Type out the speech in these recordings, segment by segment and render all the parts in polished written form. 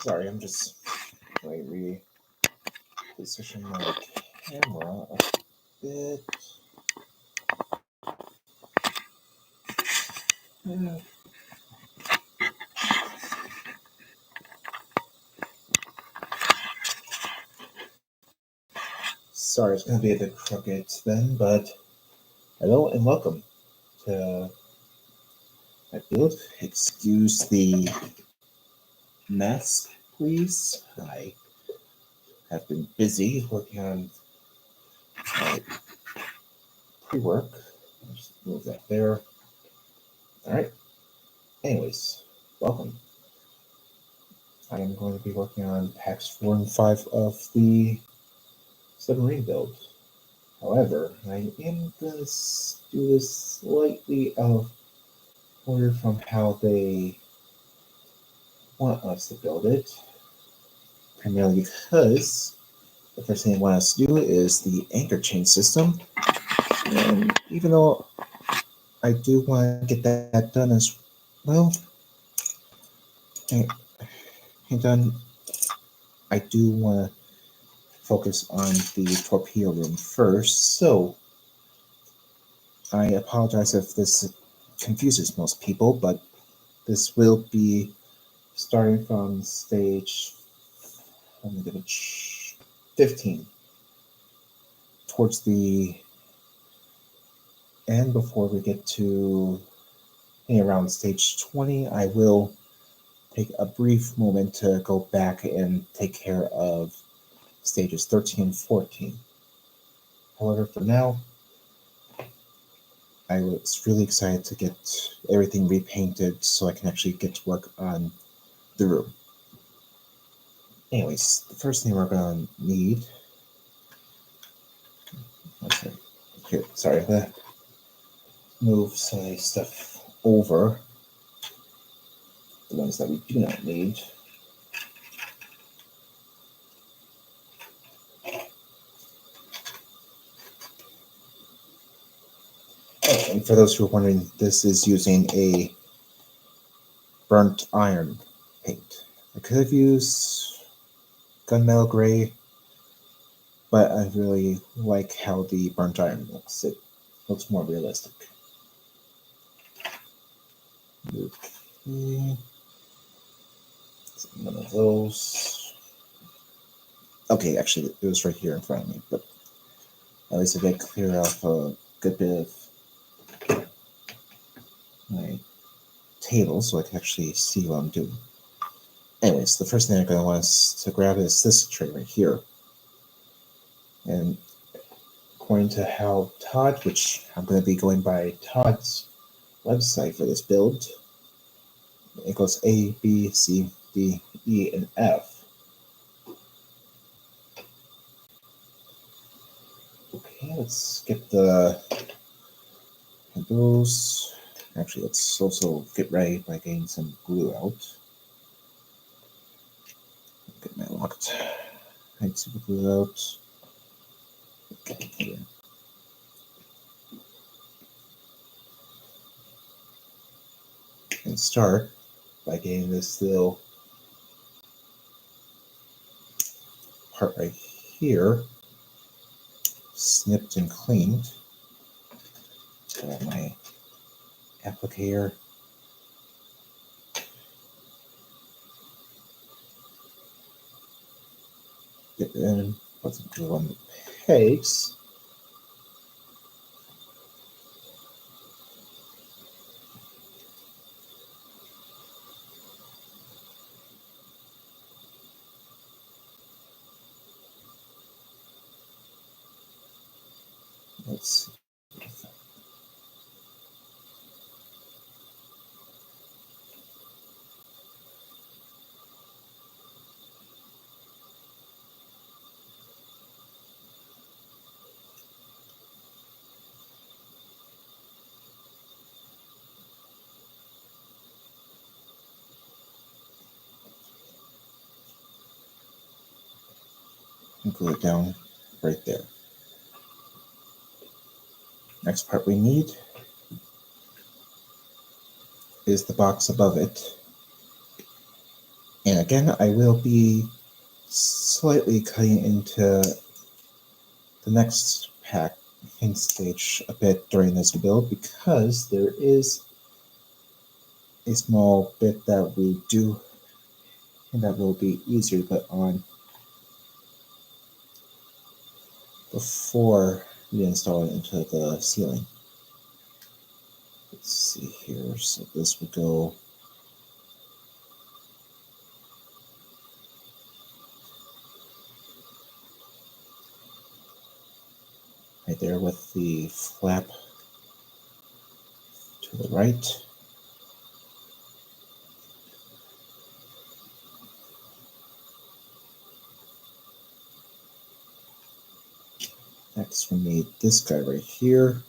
Sorry, I'm just reposition my camera a bit. Sorry, it's going to be a bit crooked then, but hello and welcome to my build. Excuse the mess, please. I have been busy working on my pre-work. I'll just move that there. All right. Anyways, welcome. I am going to be working on packs 4 and 5 of the submarine build. However, I am going to do this slightly out of order from how they want us to build it. Primarily because the first thing they want us to do is the anchor chain system. And even though I do want to get that done as well, I do want to focus on the torpedo room first. So I apologize if this confuses most people, but this will be starting from stage 15 towards the end. Before we get to around stage 20, I will take a brief moment to go back and take care of stages 13 and 14. However, for now, I was really excited to get everything repainted so I can actually get to work on the room. Anyways, the first thing we're going to need... Okay, sorry, I'm going to move some of this stuff over. The ones that we do not need. Oh, and for those who are wondering, this is using a burnt iron paint. I could have used gunmetal gray, but I really like how the burnt iron looks. It looks more realistic. Okay. One of those. Okay, actually, it was right here in front of me, but at least I did clear off a good bit of my table so I can actually see what I'm doing. Anyways, the first thing I'm going to want us to grab is this tray right here. And according to how Todd, which I'm going to be going by Todd's website for this build, it goes A, B, C, D, E, and F. Okay, let's get those. Actually, let's also get ready by getting some glue out. Get my locked hide super glue out. Okay, here. And start by getting this little part right here snipped and cleaned. Got my applicator. Get in, put some glue on the pegs. Let's see. And glue it down right there. Next part we need is the box above it. And again, I will be slightly cutting into the next packing stage a bit during this build because there is a small bit that we do and that will be easier to put on before we install it into the ceiling. Let's see here. So this would go right there with the flap to the right. Next, we need this guy right here.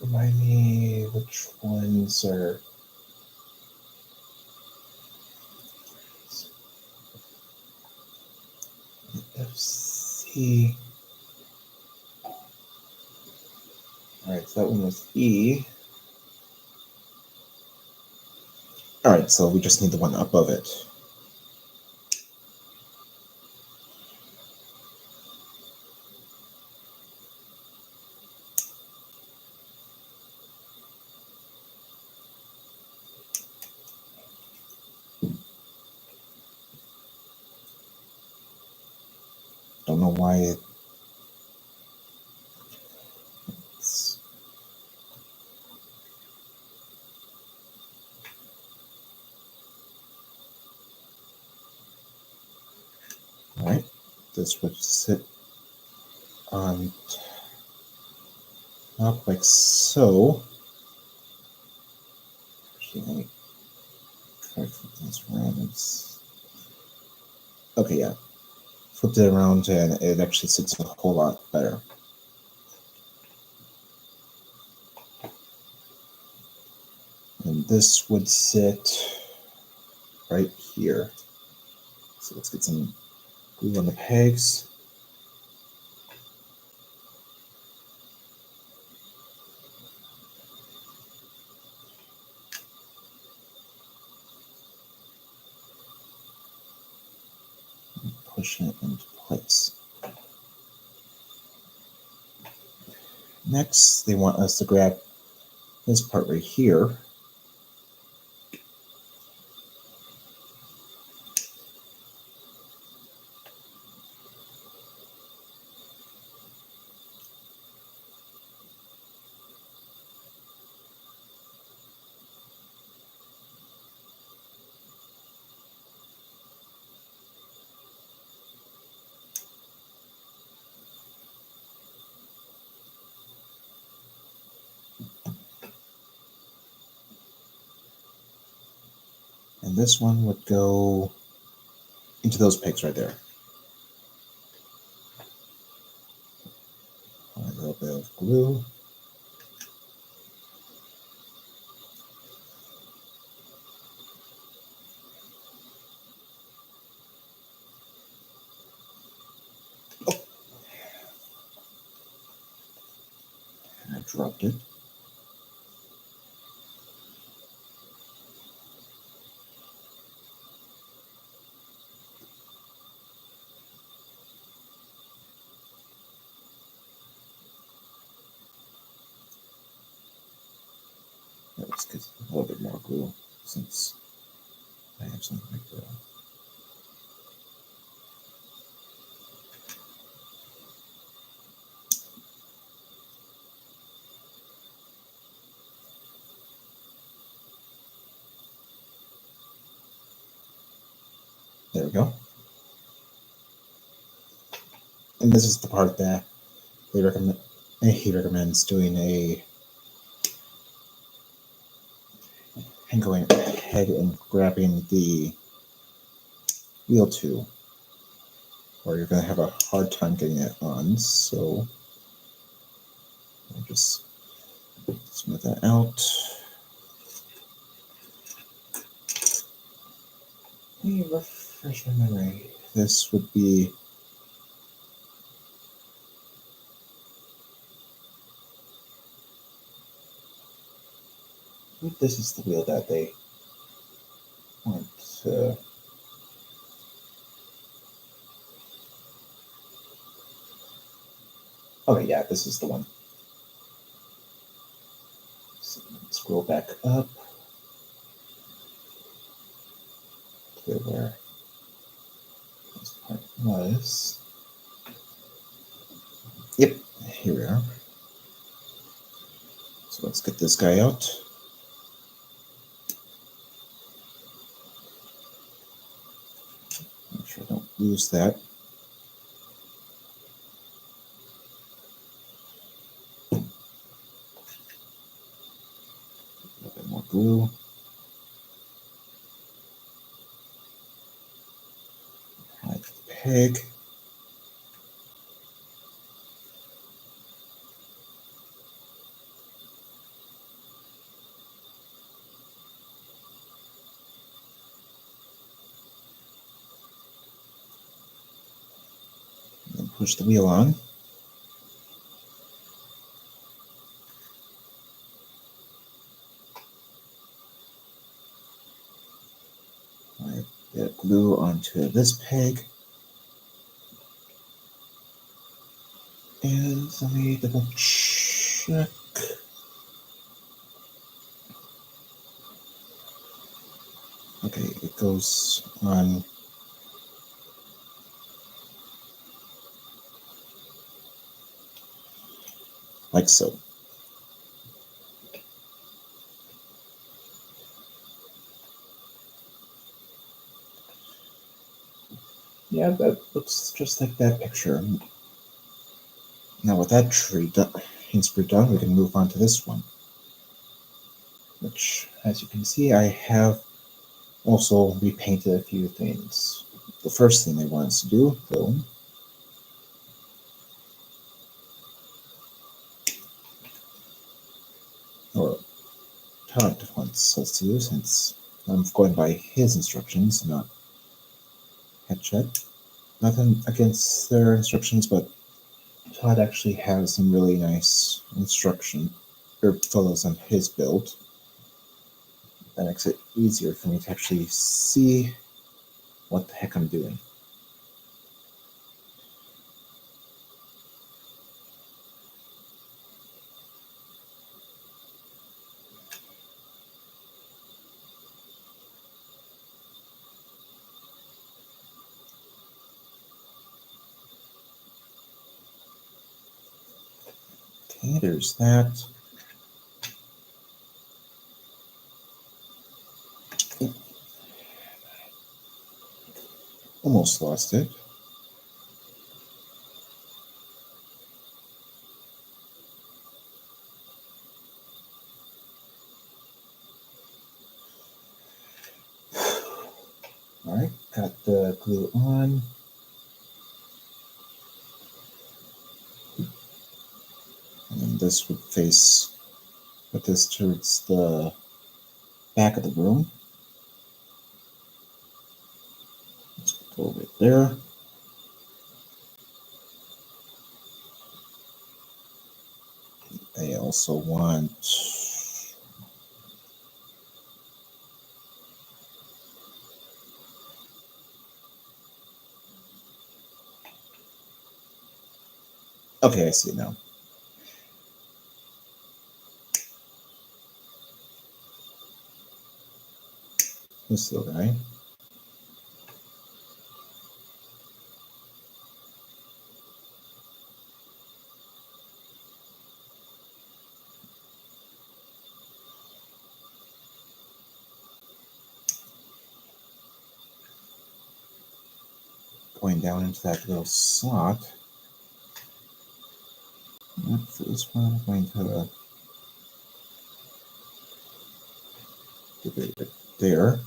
Remind me which ones are. FC. Alright, so that one was E. Alright, so we just need the one above it. Don't know why it's. Alright, this would sit on top like so. Actually, let me try to flip this around. Okay, yeah. Flipped it around and it actually sits a whole lot better. And this would sit right here. So let's get some glue on the pegs. Pushing it into place. Next, they want us to grab this part right here. And this one would go into those pegs right there. A little bit of glue. Oh. And I dropped it. Let's get a little bit more glue since I have something like that. There we go. And this is the part that he recommends doing and going ahead and grabbing the wheel to. or you're going to have a hard time getting it on. So I'll just smooth that out. Let me refresh my memory. This would be I think this is the wheel that they want to. Okay, yeah, this is the one. So scroll back up to where this part was. Yep, here we are. So let's get this guy out. Make sure I don't lose that. A little bit more glue. Like the peg. And then push the wheel on. I get glue onto this peg. And let me double check. Okay, it goes on like so. Yeah, that looks just like that picture. Now with that tree insprue done, we can move on to this one. Which, as you can see, I have also repainted a few things. The first thing they want us to do, though, or Todd wants us to do, since I'm going by his instructions, not Hachette. Nothing against their instructions, but Todd actually has some really nice instruction or photos on his build. That makes it easier for me to actually see what the heck I'm doing. Okay, there's that. Almost lost it. Alright, got the glue on. And then this would face, put this towards the back of the room. Let's go right there. I also want okay, I see it now. This little guy. Going down into that little slot. And for this one, I'm going to give it right there.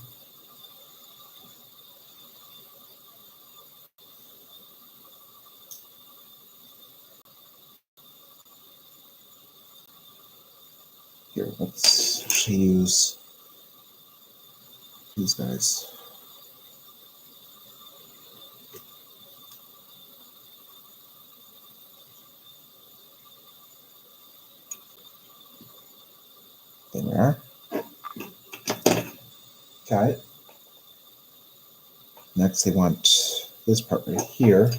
Here, let's actually use these guys. There. Got it. Next, they want this part right here.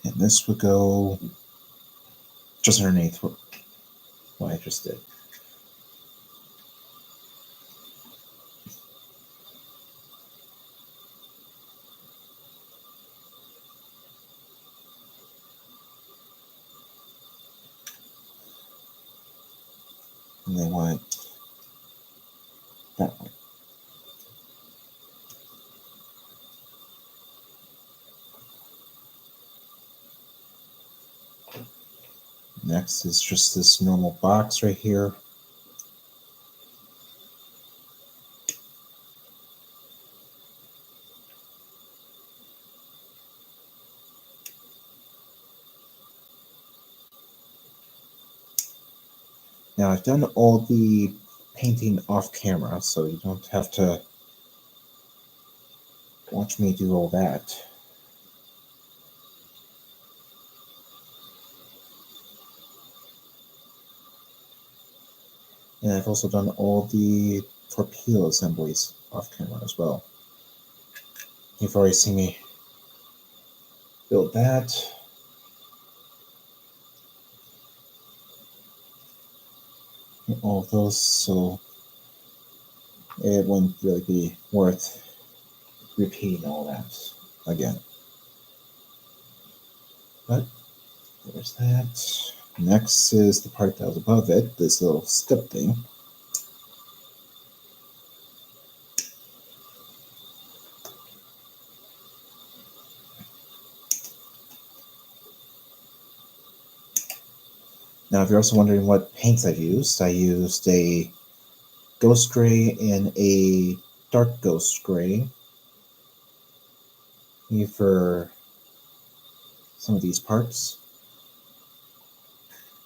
And this would go just underneath what I just did. And they want that one. Next is just this normal box right here. Now I've done all the painting off camera, so you don't have to watch me do all that. And I've also done all the torpedo assemblies off camera as well. You've already seen me build that. All of those, so it wouldn't really be worth repeating all that again. But there's that. Next is the part that was above it, this little step thing. Now, if you're also wondering what paints I used a ghost gray and a dark ghost gray for some of these parts.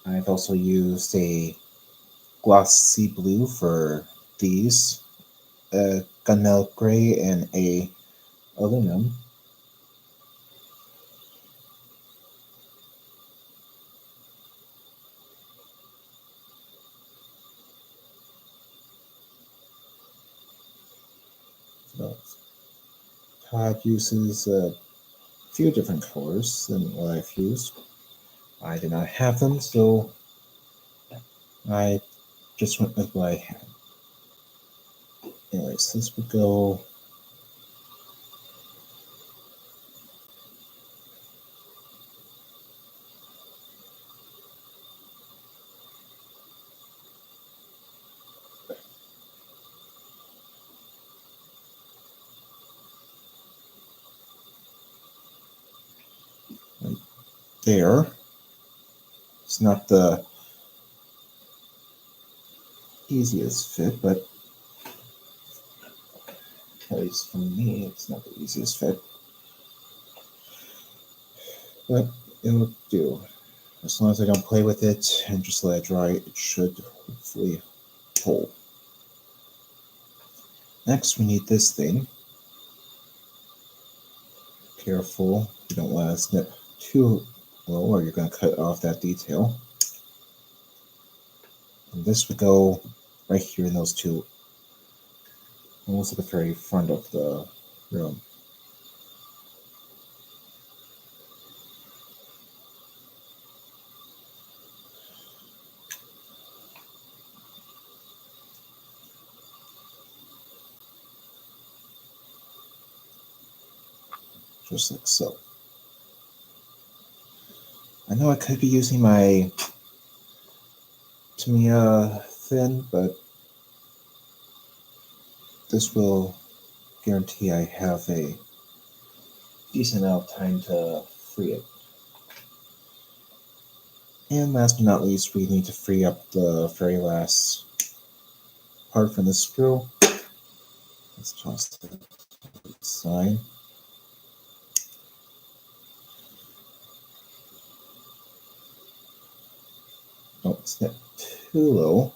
I've also used a glossy blue for these, a gunmetal gray, and a aluminum. So Todd uses a few different colors than what I've used. I did not have them, so I just went with what I had. Anyways, this would go right there. It's not the easiest fit, but at least for me, it's not the easiest fit. But it'll do. As long as I don't play with it and just let it dry, it should hopefully hold. Next, we need this thing. Careful, you don't want to snip too low or you're going to cut off that detail. And this would go right here in those two, almost at the very front of the room. Just like so. I know I could be using my Tamiya thin, but this will guarantee I have a decent amount of time to free it. And last but not least, we need to free up the very last part from the screw. Let's toss it to the side. Don't snip too low.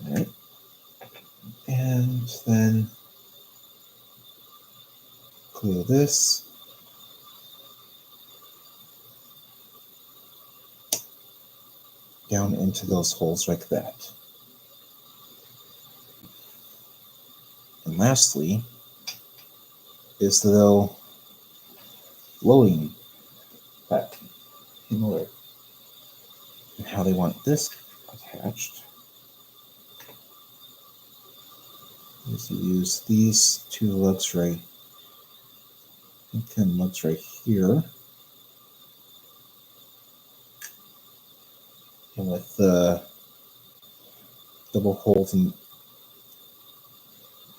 All right. And then glue this. Down into those holes like that. And lastly is the little loading back in order. And how they want this attached is you use these two lugs right, lugs right here. And with the double holes in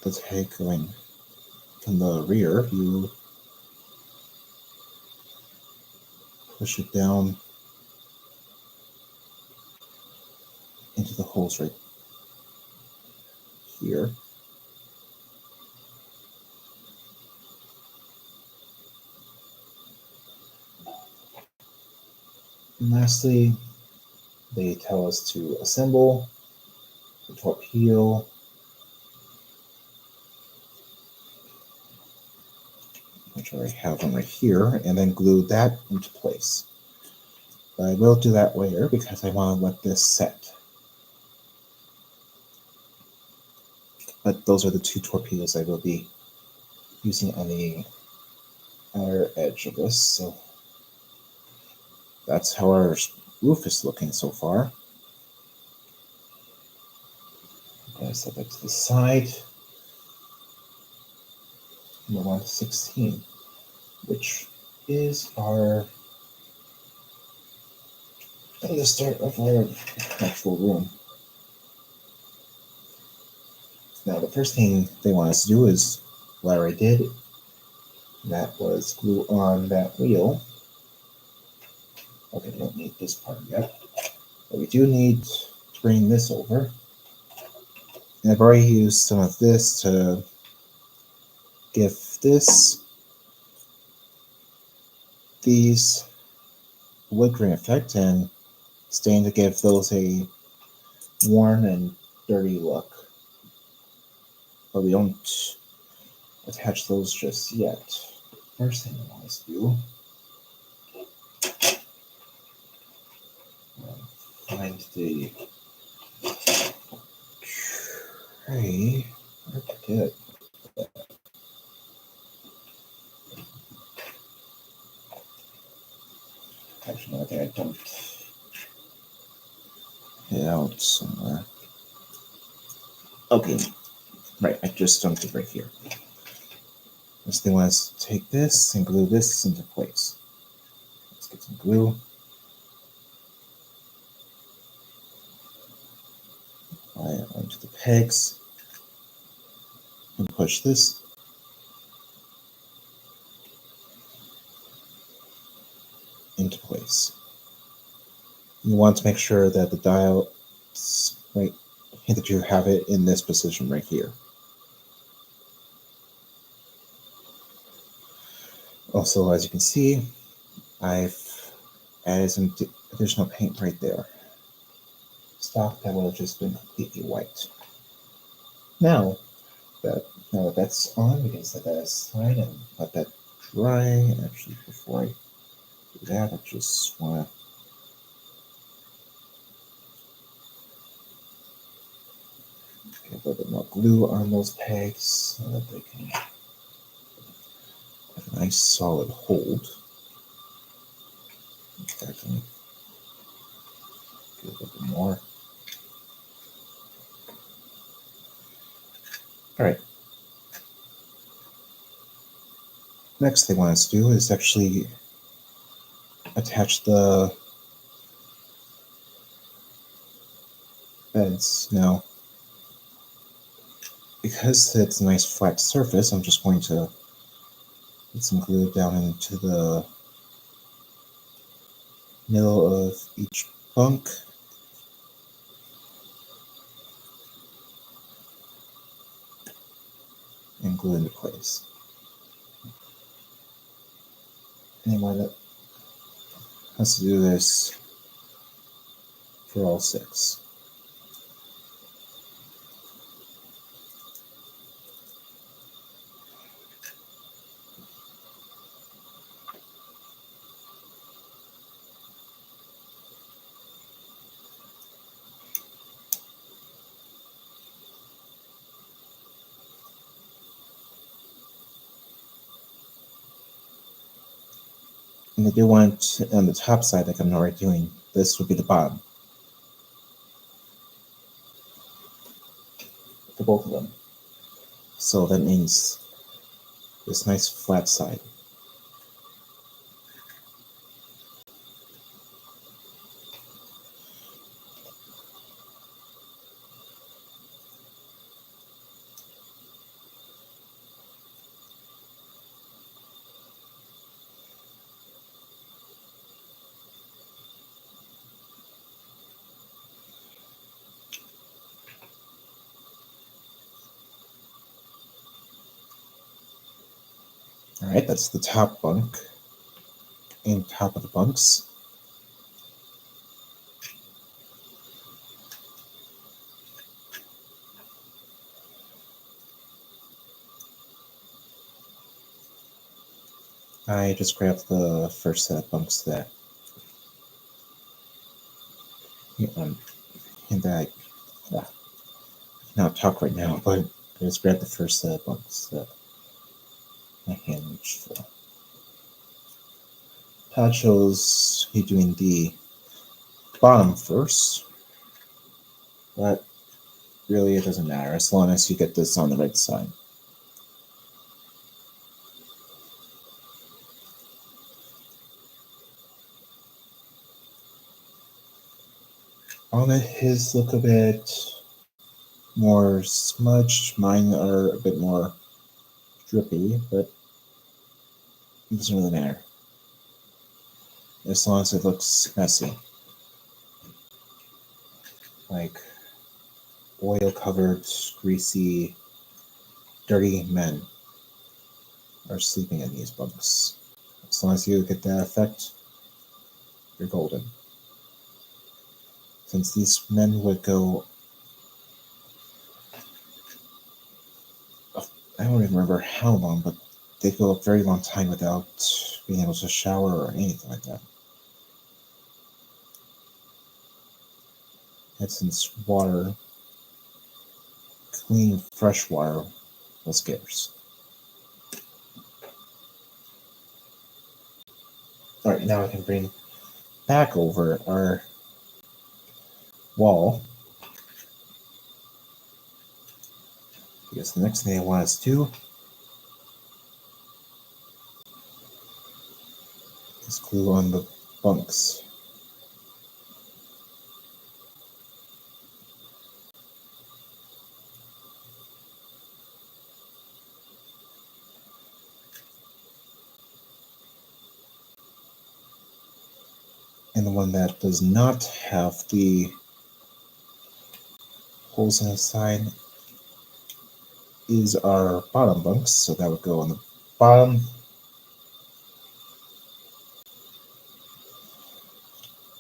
the tag going from the rear, you push it down into the holes right here. And lastly, they tell us to assemble the torpedo, which I already have one right here, and then glue that into place. But I will do that later because I want to let this set. But those are the two torpedoes I will be using on the outer edge of this. So that's how our roof is looking so far. I'm going to set that to the side. Move on to 16, which is the start of our actual room. Now, the first thing they want us to do is what I already did. That was glue on that wheel. Okay, we don't need this part yet. But we do need to bring this over. And I've already used some of this to give these wood grain effect, and stain to give those a worn and dirty look. But we don't attach those just yet. First thing I want to do, find the tray. Where did I get it? Actually, no, I think I dumped it out somewhere. Okay, right, I just dumped it right here. First thing was to take this and glue this into place. Let's get some glue. Apply it onto the pegs and push this. Into place. You want to make sure that the dial, right, that you have it in this position right here. Also, as you can see, I've added some additional paint right there. Stock that would have just been completely white. Now that that's on, we can set that aside and let that dry. Actually, before I do that, I just want to get a little bit more glue on those pegs so that they can have a nice solid hold. Definitely get a little bit more. All right. Next thing I want us to do is actually attach the beds. Now, because it's a nice flat surface, I'm just going to put some glue down into the middle of each bunk. And glue into place. Anyway, that has to do this for all 6. And I do want on the top side, like I'm already doing, this would be the bottom for both of them. So that means this nice flat side. Alright, that's the top bunk and top of the bunks. I just grabbed the first set of bunks that and that I cannot talk right now, but I just grabbed the first set of bunks that my hand reached for. Todd chose me doing the bottom first, but really it doesn't matter as long as you get this on the right side. On it, his look a bit more smudged. Mine are a bit more drippy, but it doesn't really matter as long as it looks messy, like oil-covered, greasy, dirty men are sleeping in these bunks. As long as you get that effect, you're golden. Since these men would go, I don't even remember how long, but they go a very long time without being able to shower or anything like that. And since water, clean, fresh water, was scarce. Alright, now I can bring back over our wall. Because the next thing I want us to do is glue on the bunks. And the one that does not have the holes in the side is our bottom bunks, so that would go on the bottom.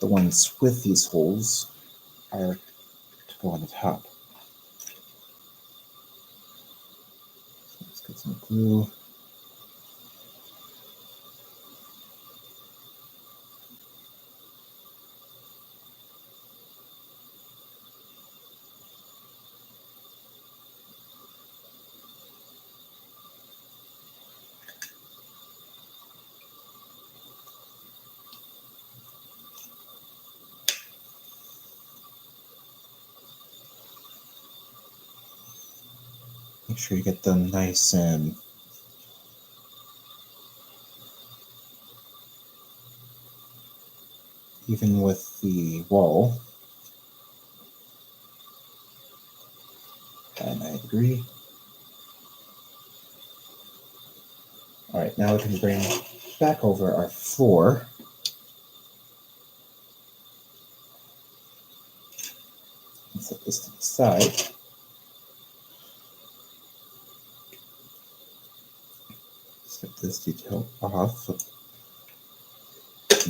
The ones with these holes are to go on the top. So let's get some glue. Make sure you get them nice and even with the wall. degree. All right, now we can bring back over our floor. And set this to the side. Set this detail off. And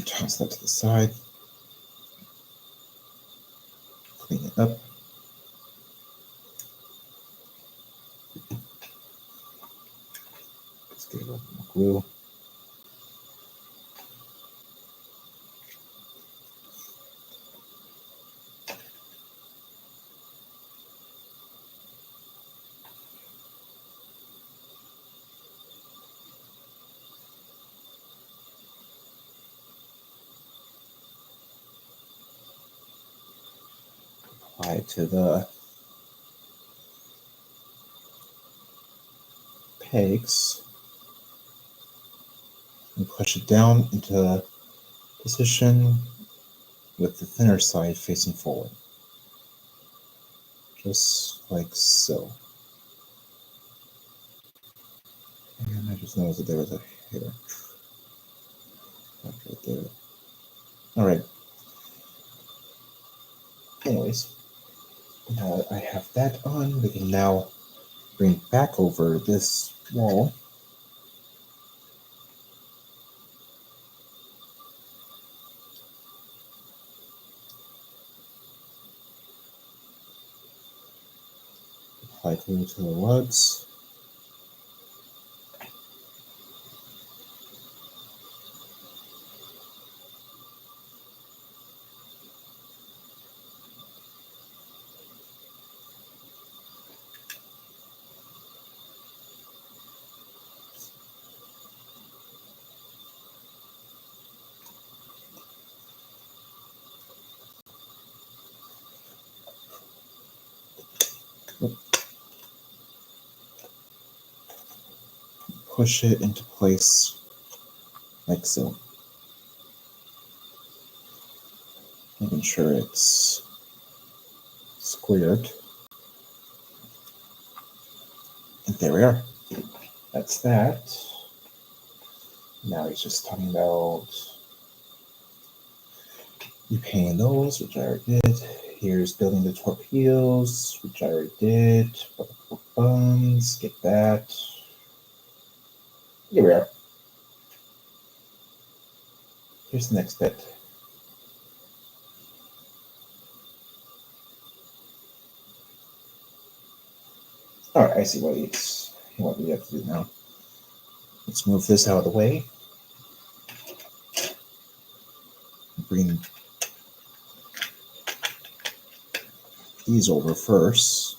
toss that to the side. Clean it up. Let's get a little more glue. Apply it to the pegs and push it down into position with the thinner side facing forward. Just like so. And I just noticed that there was a hair right there. Alright. Anyways, now that I have that on, we can now bring back over this wall. Apply glue to the lugs. Push it into place like so. Making sure it's squared. And there we are. That's that. Now he's just talking about repainting those, which I already did. Here's building the torpedoes, which I already did. Skip that. Here we are. Here's the next bit. Alright, I see what we have to do now. Let's move this out of the way. Bring these over first.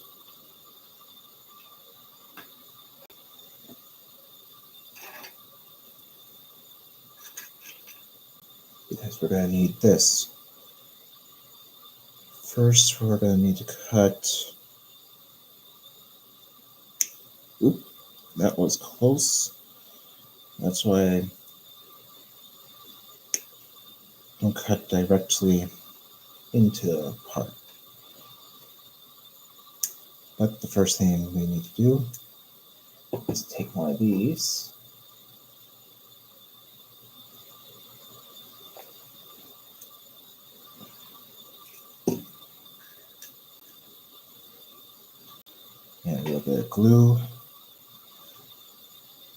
Because we're going to need this. First, we're going to need to cut. Oop, that was close. That's why I don't cut directly into the part. But the first thing we need to do is take one of these. And a little bit of glue.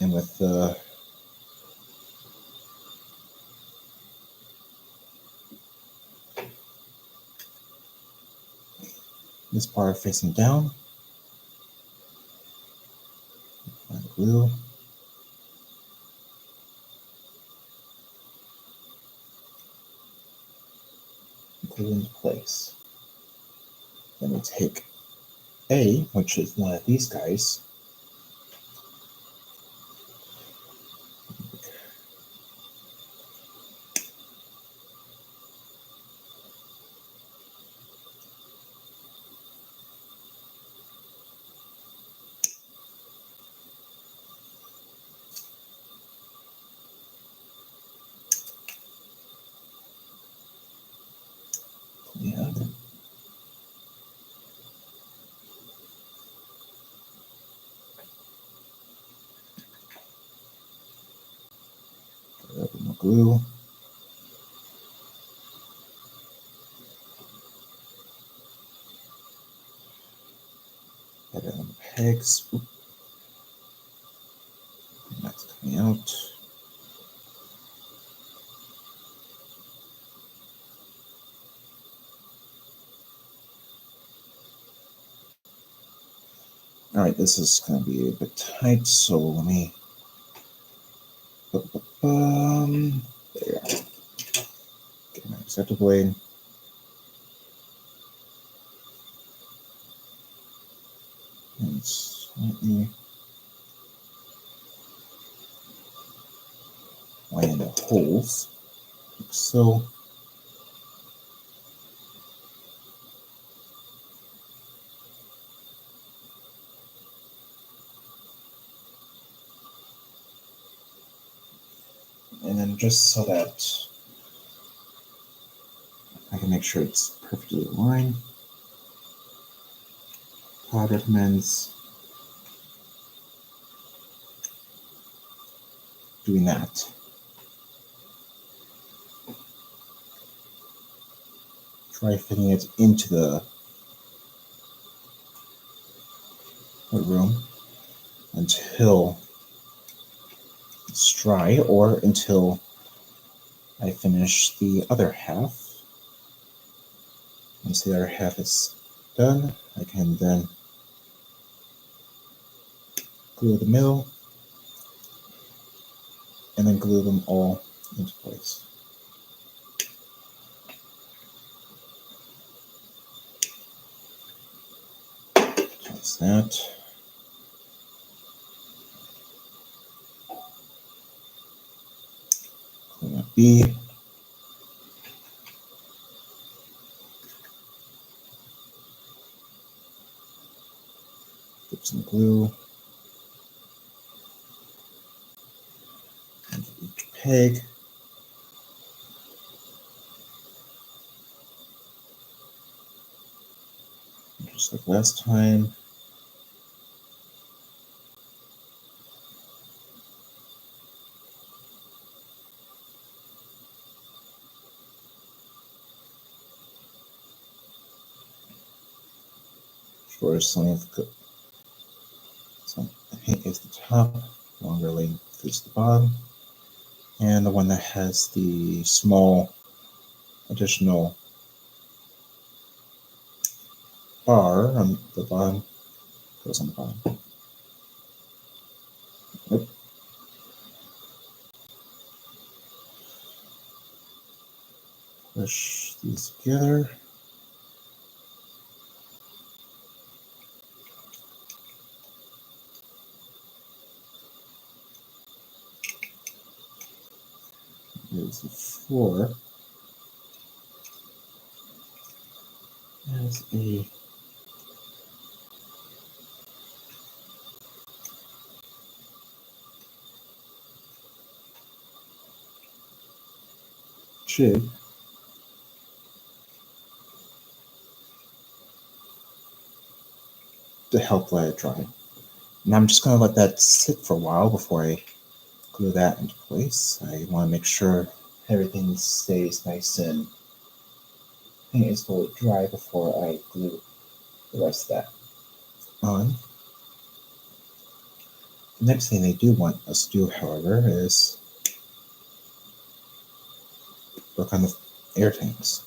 And with the this part facing down, and glue. Glue into place. Then we take A, which is one of these guys. Yeah. some glue. Add it on the pegs. Oop. That's coming out. All right, this is going to be a bit tight, so let me. There you go. Get my X-Acto blade. And slightly line the holes, like so. And then just so that I can make sure it's perfectly aligned, Todd recommends doing that. Try fitting it into the room until it's dry, or until I finish the other half. Once the other half is done, I can then glue the middle and then glue them all into place. That's that. Clean up B. Get some glue. And each peg. Just like last time. Shortest length is the top, longer length is the bottom, and the one that has the small additional bar on the bottom goes on the bottom. Yep. Push these together. Here's the floor. As a jig to help let it dry. And I'm just going to let that sit for a while before I glue that into place. I want to make sure everything stays nice and is fully dry before I glue the rest of that on. The next thing they do want us to do, however, is work on the air tanks.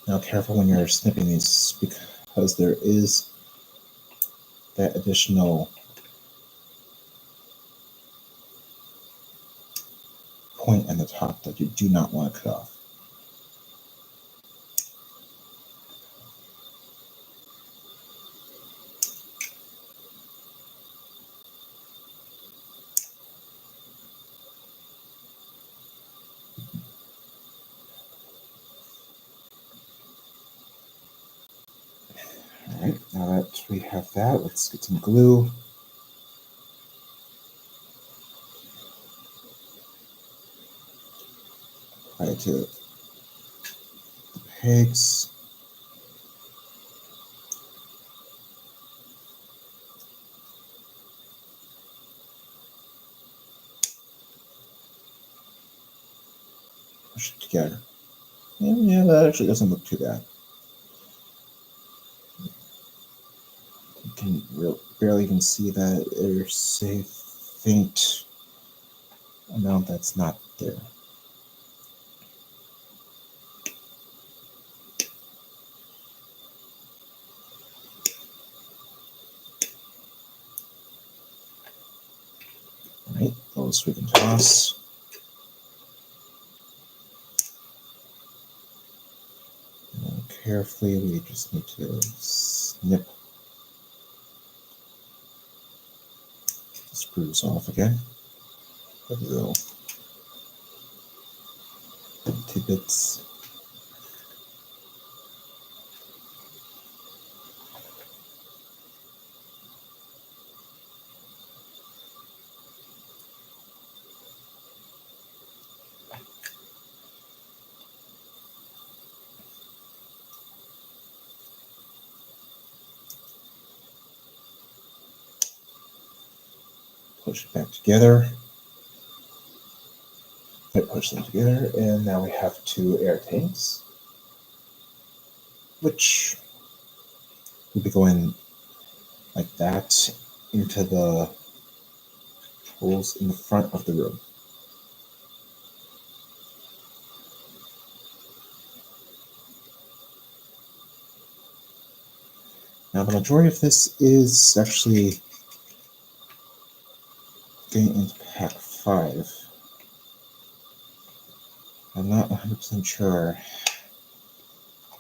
Now, careful when you're snipping these, because there is that additional point on the top that you do not want to cut off. All right, now that we have that, let's get some glue. Apply it to the pegs. push it together. Yeah, that actually doesn't look too bad. You can barely even see that there's a faint amount that's not there. Alright, those we can toss. And carefully, we just need to snip the screws off again. With little tidbits. Push it back together. Push them together, and now we have 2 air tanks, which will be going like that into the holes in the front of the room. Now the majority of this is actually getting into pack 5. I'm not 100% sure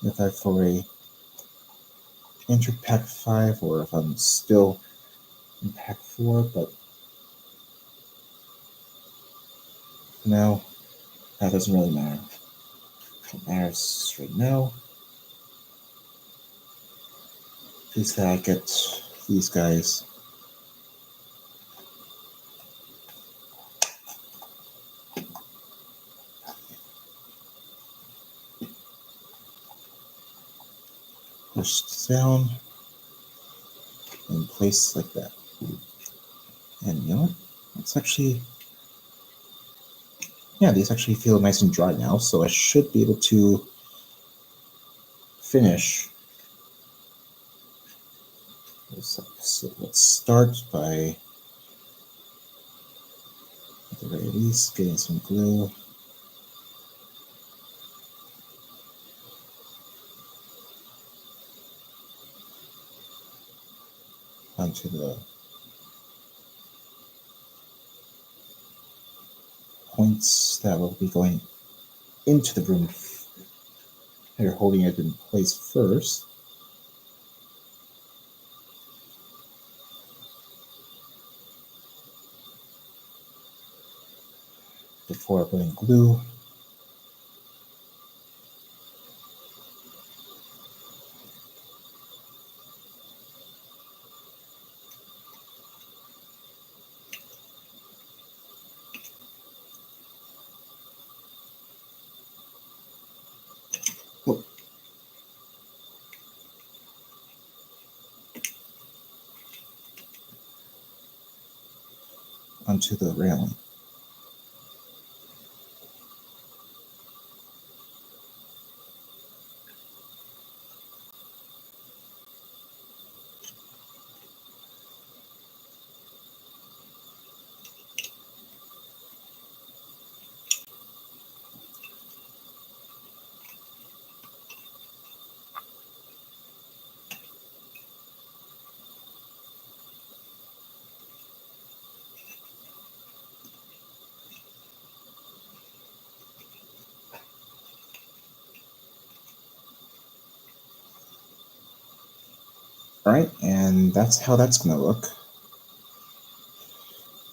if I've already entered pack 5 or if I'm still in pack 4, but now that doesn't really matter. What matters right now is that I get these guys pushed down in place like that. And you know what? It's actually, yeah, these actually feel nice and dry now, so I should be able to finish. So let's start by, at the very least, getting some glue. Onto the points that will be going into the room. You're holding it in place first. Before putting glue. Onto the railing. All right, and that's how that's going to look.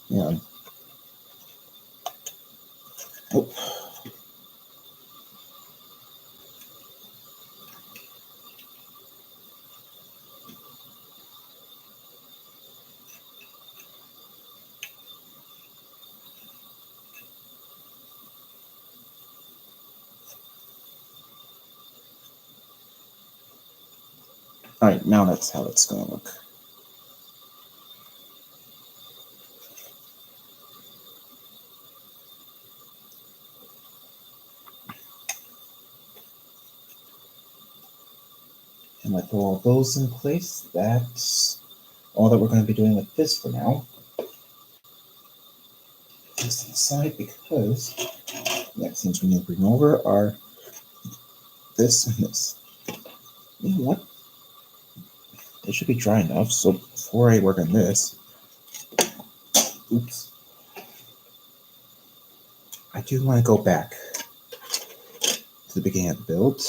Yeah. Oh. All right, now that's how it's going to look. And with all those in place, that's all that we're going to be doing with this for now. This to the side because the next things we need to bring over are this and this. You know what? It should be dry enough, so before I work on this, oops, I do want to go back to the beginning of the build.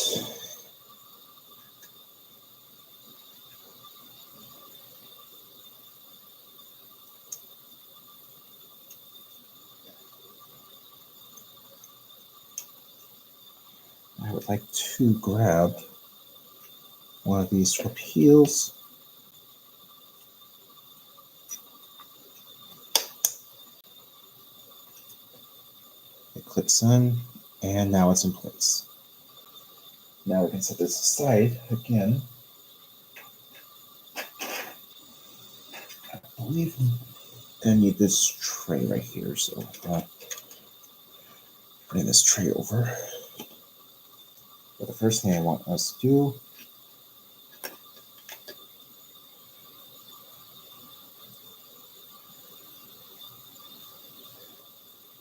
I would like to grab one of these torpedoes. It clips in, and now it's in place. Now we can set this aside again. I believe I'm gonna need this tray right here, so bring this tray over. But the first thing I want us to do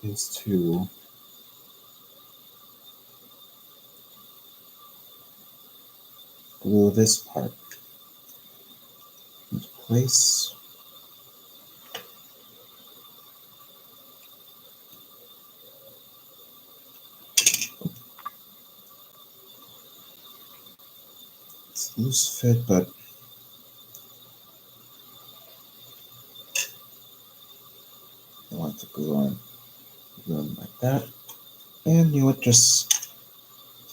is to glue this part into place. It's loose fit, but I want to glue on like that. And you know what, just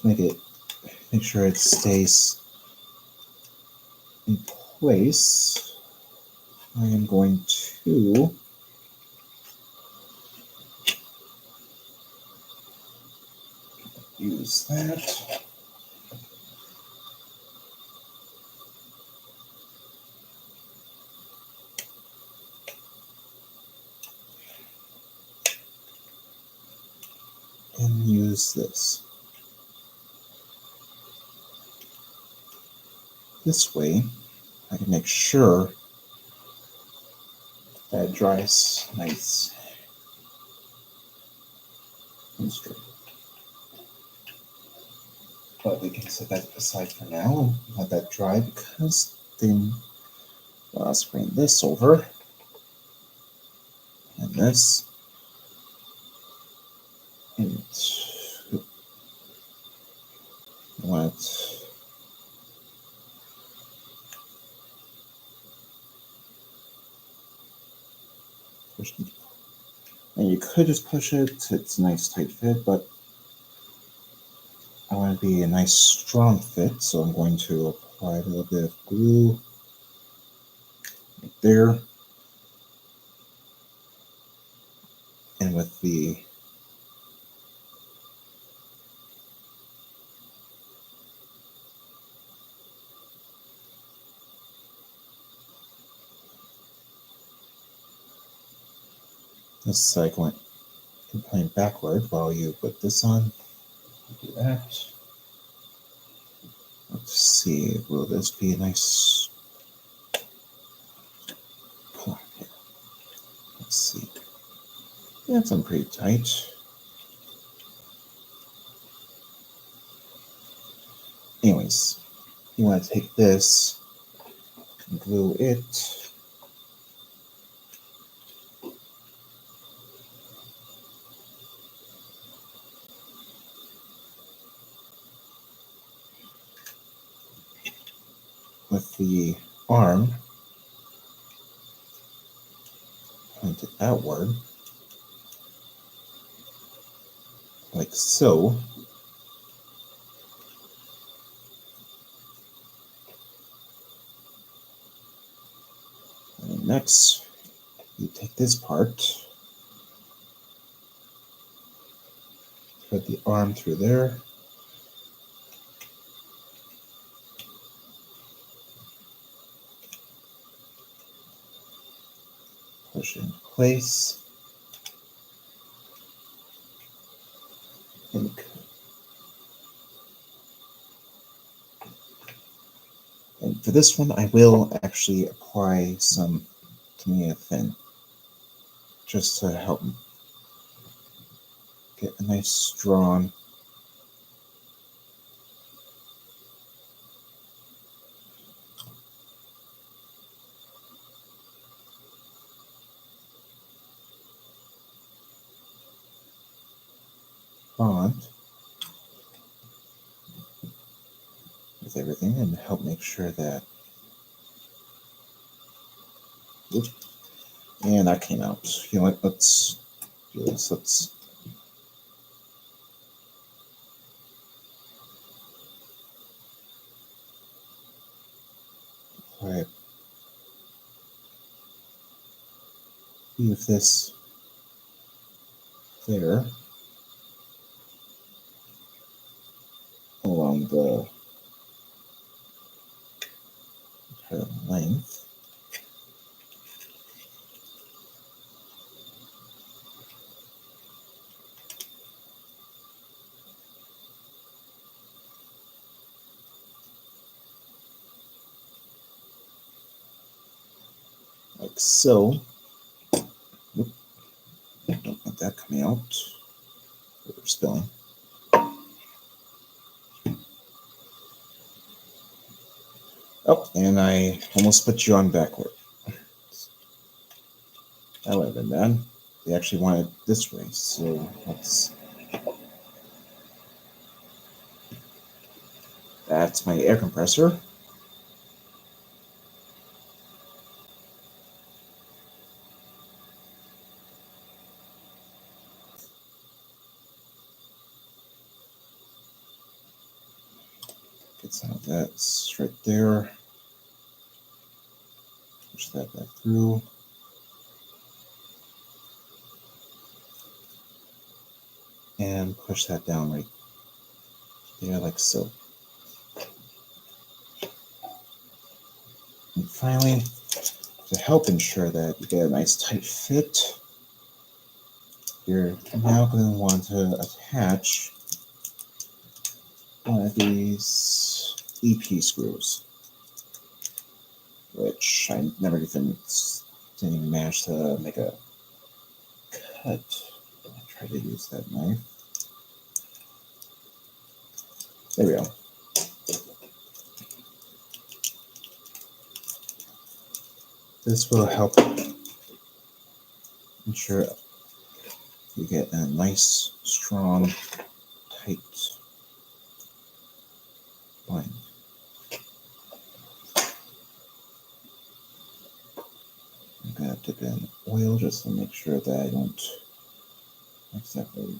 to make sure it stays in place, I am going to use that. And use this. This way, I can make sure that it dries nice and straight. But we can set that aside for now and let that dry because then let's bring this over and this and what push it. And you could just push it, it's a nice tight fit, but I want it to be a nice strong fit, so I'm going to apply a little bit of glue right there. And with the this side going playing backward while you put this on. Do that. Let's see, will this be a nice pull here? Let's see. Yeah, it's pretty tight. Anyways, you want to take this and glue it with the arm pointed outward, like so. And then next, you take this part, put the arm through there, push it into place, and For this one, I will actually apply some Tamiya Thin just to help get a nice strong bond with everything and help make sure that. Oops, and that came out. You know what? Let's do this. Let's leave this there along the entire length. Like so. Oop, don't want that coming out. We're spilling. Oh, and I almost put you on backward. That would have been bad. They actually want it this way, so let's. That's my air compressor. Get some of that right there. Push that back through. And push that down right there, like so. And finally, to help ensure that you get a nice tight fit, you're now going to want to attach one of these EP screws, which I never didn't even manage to make a cut. I'll try to use that knife. There we go. This will help ensure you get a nice, strong, tight bind. I'm going to dip in oil just to make sure that I don't exactly.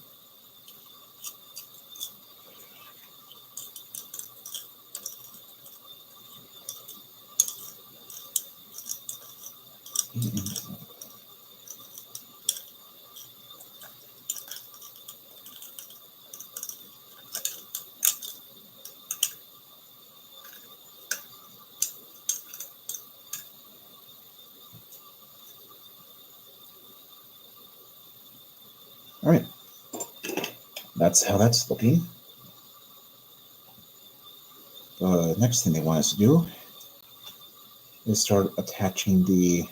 All right, that's how that's looking. The next thing they want us to do is start attaching the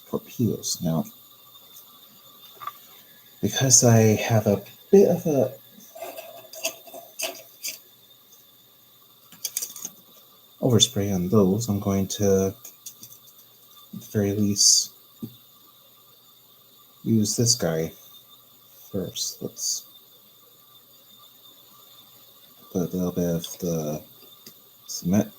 torpedoes. Now, because I have a bit of a overspray on those, I'm going to, at the very least, use this guy first. Let's put a little bit of the cement.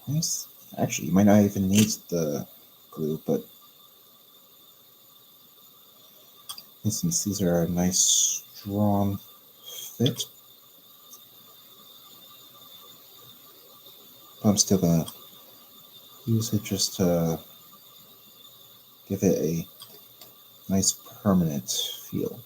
Nice. Actually, you might not even need the glue, but since these are a nice, strong fit, I'm still gonna use it just to give it a nice permanent feel.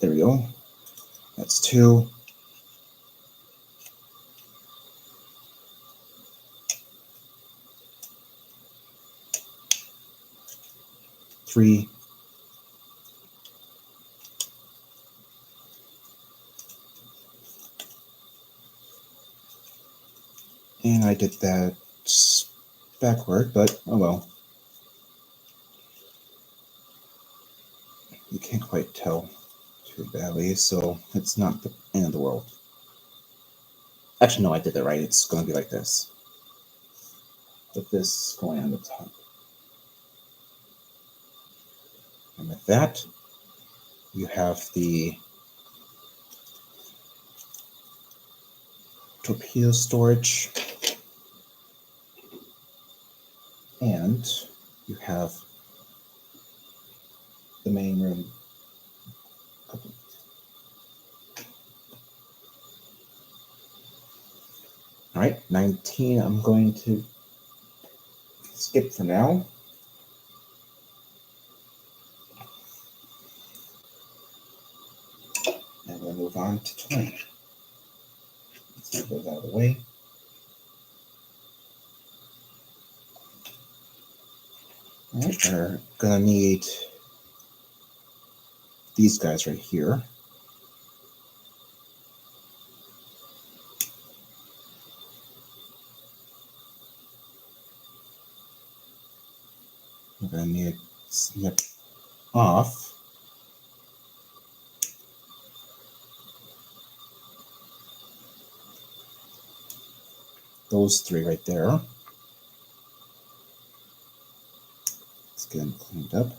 There we go. That's 2. Three. And I did that backward, but oh well. You can't quite tell too badly, so it's not the end of the world. Actually, no, I did it right. It's going to be like this. With this going on the top. And with that, you have the torpedo storage, and you have the main room. All right, 19, I'm going to skip for now. And we'll move on to 20. Let's get those out of the way. All right, we're gonna need these guys right here. We're gonna need to snip off those 3 right there. Let's get them cleaned up.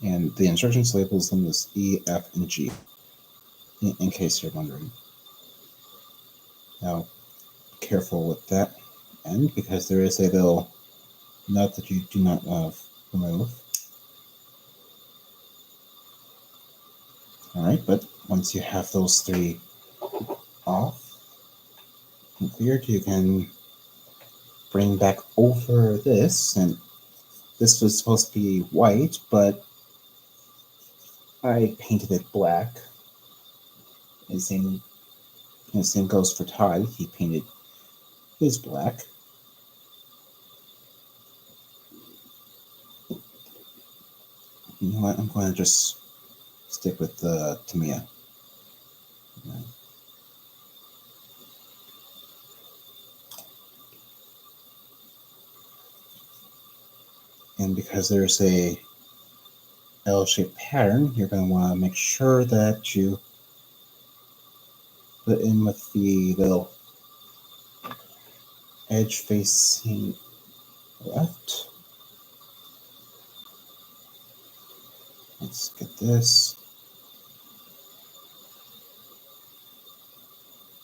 And the instructions labels them as E, F, and G, in case you're wondering. Now, careful with that end, because there is a little nut that you do not want to remove. All right, but once you have those 3 off and cleared, you can bring back over this, and this was supposed to be white, but I painted it black. And the same goes for Todd. He painted his black. You know what? I'm going to just stick with the Tamiya. And because there's a L-shaped pattern, you're going to want to make sure that you put in with the little edge facing left. Let's get this.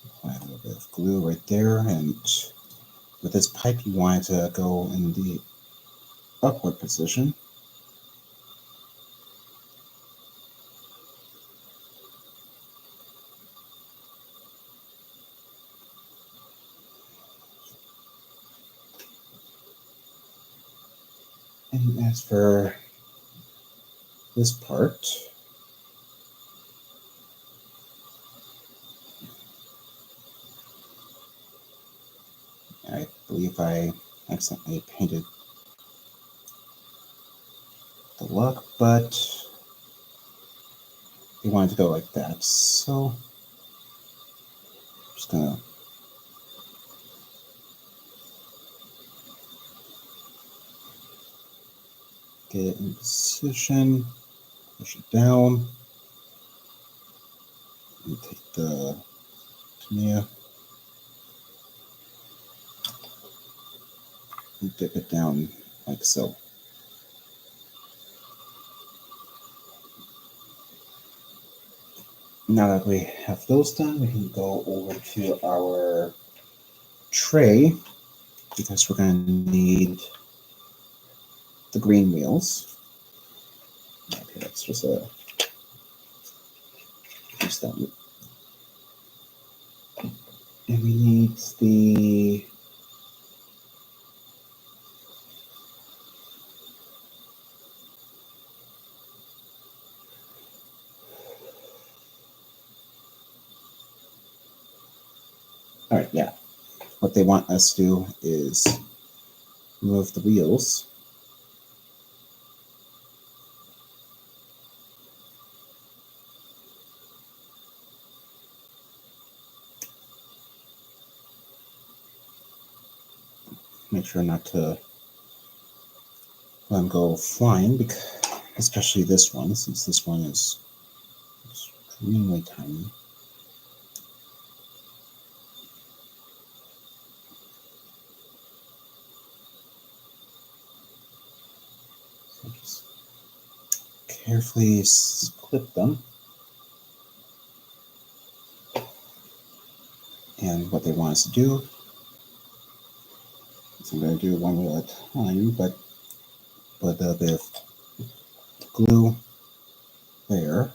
Apply a little bit of glue right there, and with this pipe you want it to go in the upward position. And as for this part, I believe I accidentally painted the luck, but we wanted to go like that, so I'm just gonna get it in position, push it down, and take the Tamiya and dip it down like so. Now that we have those done, we can go over to our tray, because we're going to need the green wheels. Okay, let's just use that. And we need the all right, yeah. What they want us to do is remove the wheels. Make sure not to let them go flying, because, especially this one, since this one is extremely tiny. So just carefully clip them. And what they want us to do is I'm going to do one wheel at a time, but put a bit of glue there.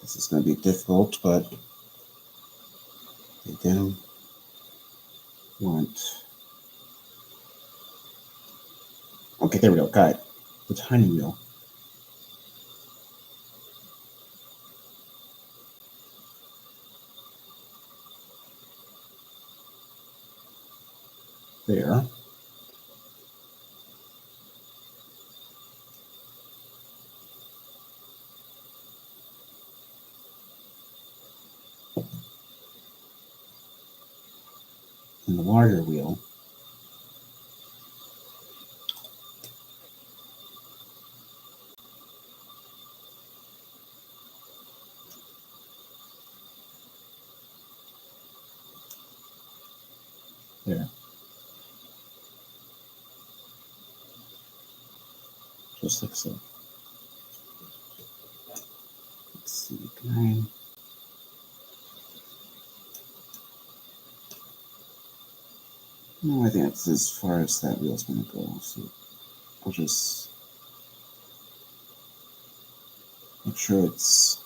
This is going to be difficult, but they didn't want. Okay, there we go. Got it. The tiny wheel. There. And the larger wheel. There. Just like so. Let's see. Can No, I think that's as far as that wheel's going to go. So I'll just make sure it's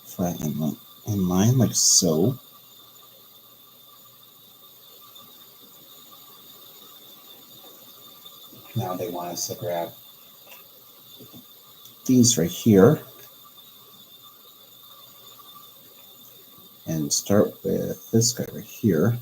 flat in line, like so. Now they want us to grab these right here and start with this guy right here.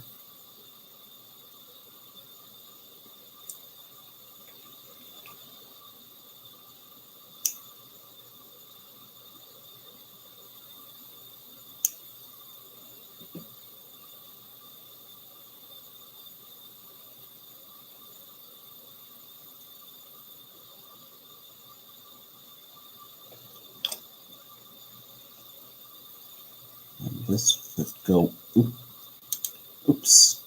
And this would go, oops.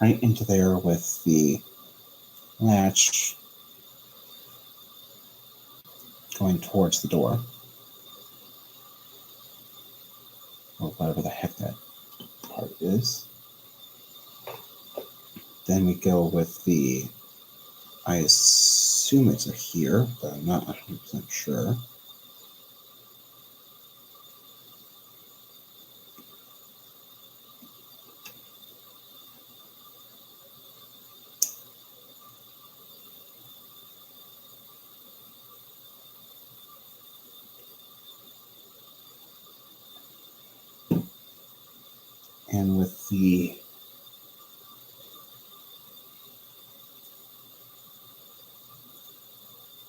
Right into there with the latch going towards the door. Or whatever the heck that part is. Then we go with the, I assume it's a here, but I'm not 100% sure. And with the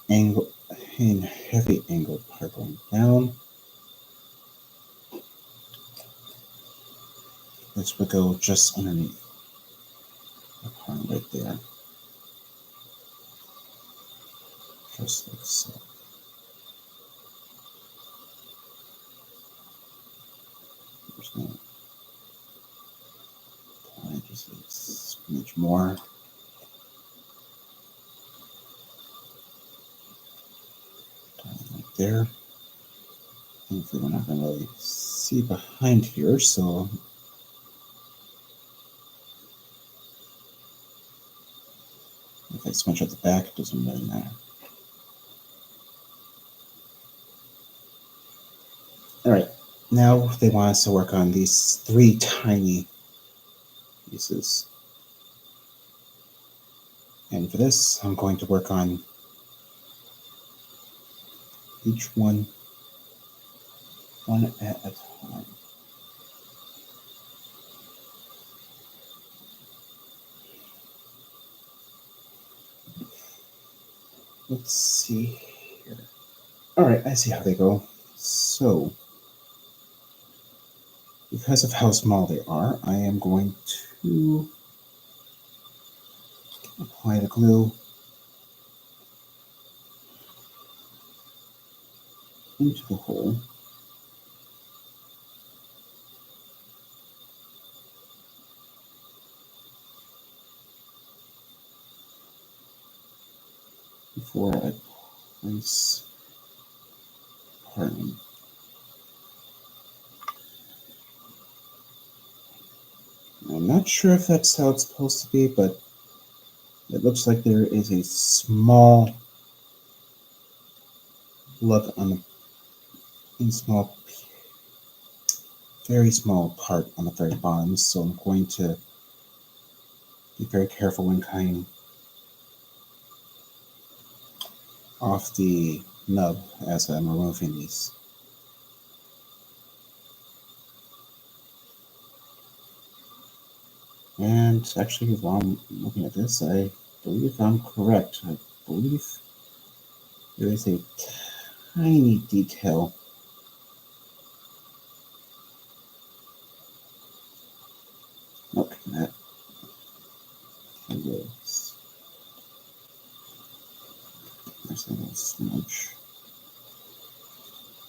angle and heavy angled part going down, this would go just underneath the part right there. Just like so. Just gonna apply just a smidge more. there. Hopefully we're not going to really see behind here, so if I smudge at the back, it doesn't really matter. Alright, now they want us to work on these 3 tiny pieces. And for this, I'm going to work on each one at a time. Let's see here. Alright, I see how they go. So, because of how small they are, I am going to apply the glue into the hole. Before I place parting. I'm not sure if that's how it's supposed to be, but it looks like there is a small look on the very small part on the very bottom, so I'm going to be very careful when cutting off the nub as I'm removing these. And actually, while I'm looking at this, I believe I'm correct. I believe there is a tiny detail look at that. There's a little smudge.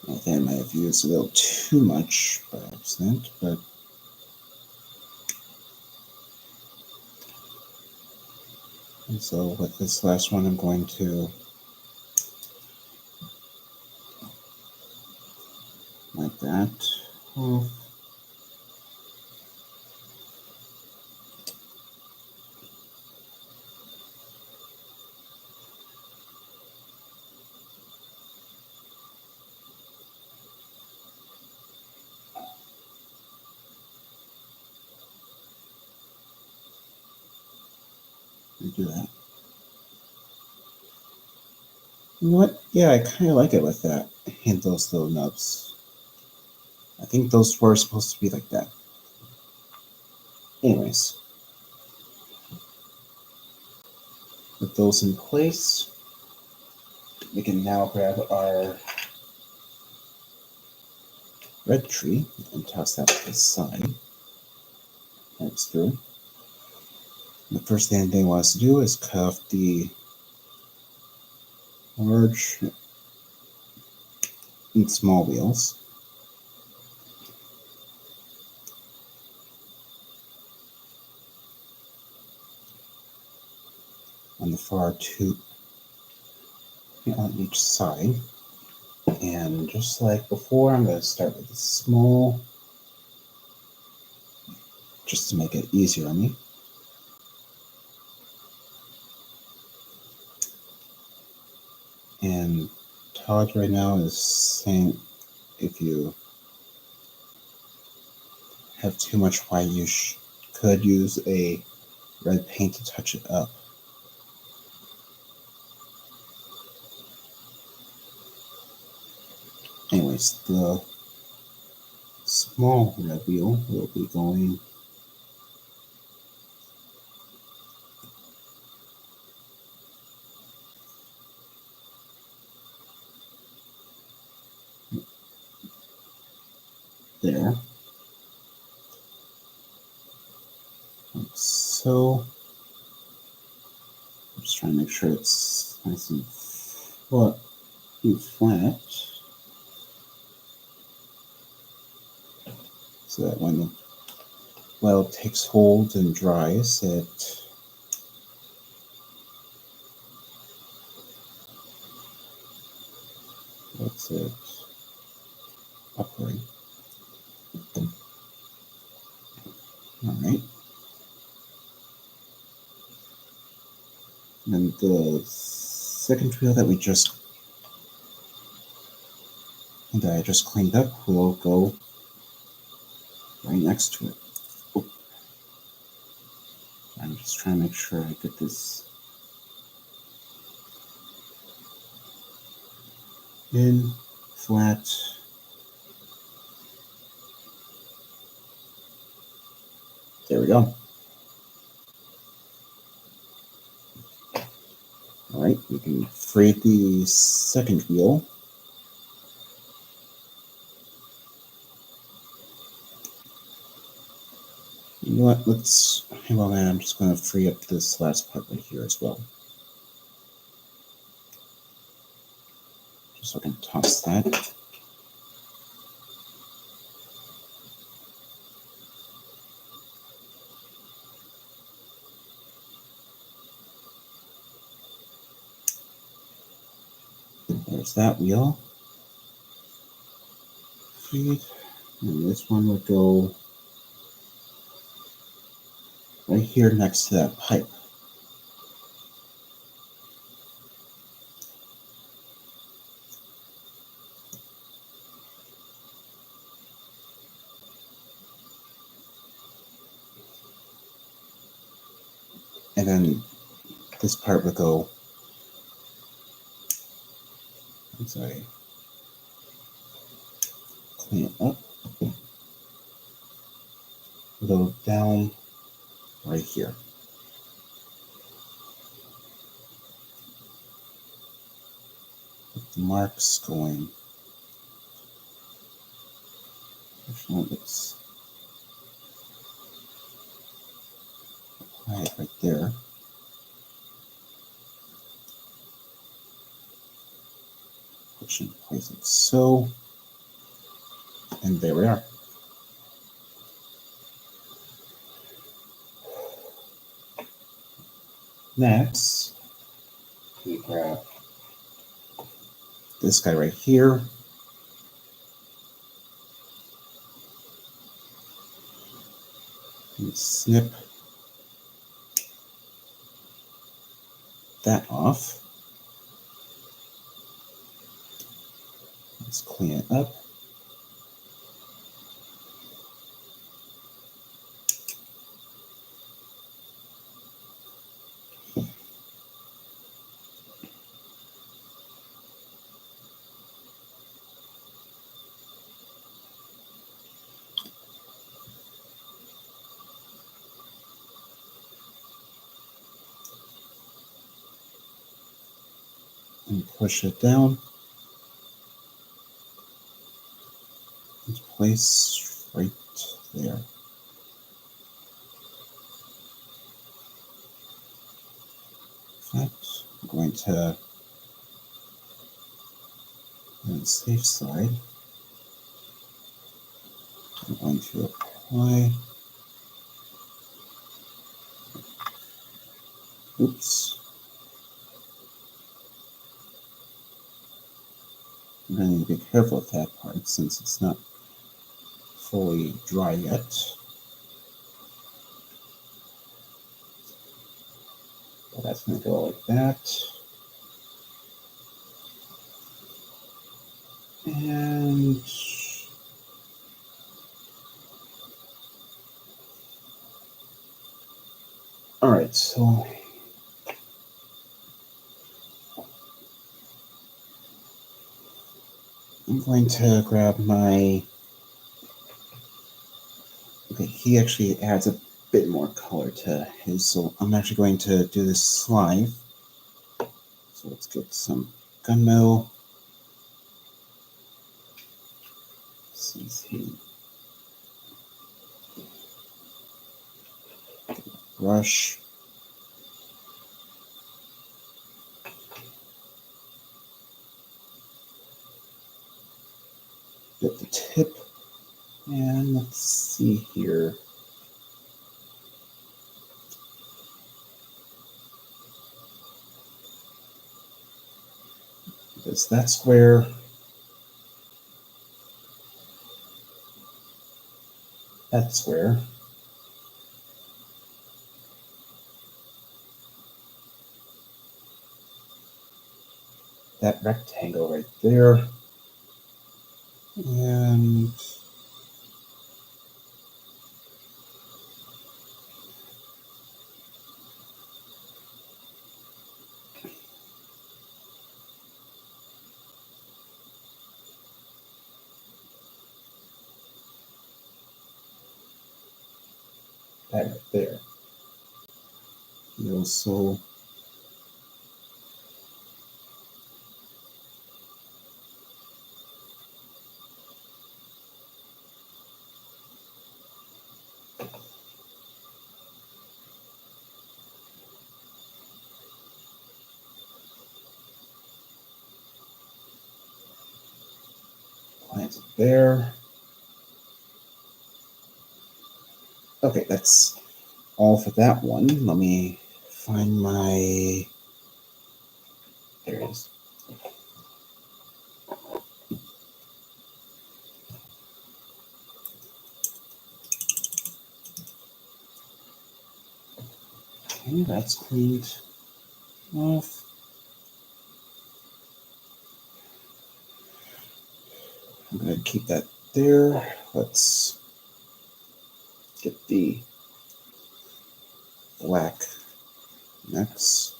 I think I might have used a little too much by accident, but and so with this last one, I'm going to like that. Do that. You know what? Yeah, I kind of like it with that and those little nubs. I think those were supposed to be like that. Anyways, with those in place, we can now grab our red tree and toss that to the side. That's through. The first thing they want us to do is cut off the large and small wheels. On the far two on each side. And just like before, I'm going to start with the small, just to make it easier on me. And Todd right now is saying if you have too much white, you could use a red paint to touch it up. Anyways, the small red wheel will be going there. Like so. I'm just trying to make sure it's nice and flat. So that when the weld takes hold and dries, it That's it. Upright. All right. And the second wheel that I just cleaned up will go right next to it. Oh. I'm just trying to make sure I get this in flat. There we go. All right, we can free the second wheel. You know what, I'm just going to free up this last part right here as well. Just so I can toss that. There's that wheel. Freed. And this one would go right here next to that pipe. And then this part would go, once I clean it up, it'll go down right here. With the marks going, let's apply it right there. Push in place like so. And there we are. Next, we grab this guy right here. And snip that off. Let's clean it up. And push it down into place right there. I'm going to, on the safe side, I'm going to apply, oops, I'm going to need to be careful with that part since it's not fully dry yet. So that's going to go like that. And all right, so I'm going to grab my, okay, he actually adds a bit more color to his, so I'm actually going to do this slide. So let's get some gunmetal. Brush. Get the tip. And let's see here. Because that square that square. That rectangle right there. And that right there. You also plant it there. Okay, that's all for that one. Let me find my... There it is. Okay, that's cleaned off. I'm going to keep that there. Let's get the black next.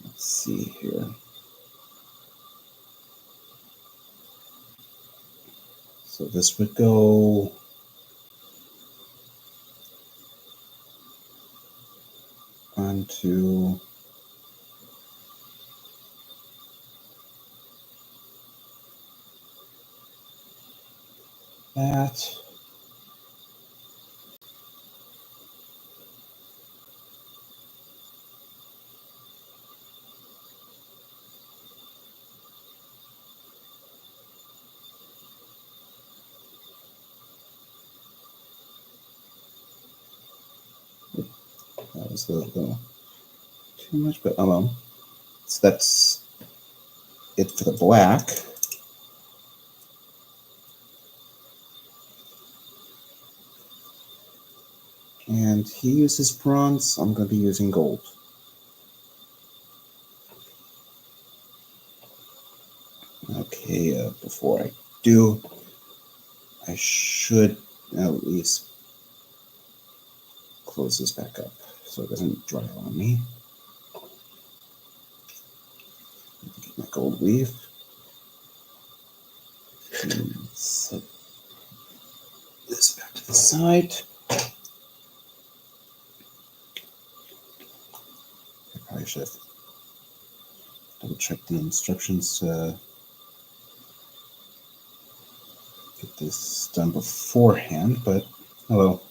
Let's see here. So this would go onto that. That was a little too much, but oh well. So that's it for the black. And he uses bronze, I'm going to be using gold. Okay, before I do, I should at least close this back up so it doesn't dry on me. Get my gold weave. And set this back to the side. I probably should have double checked the instructions to get this done beforehand, but oh well.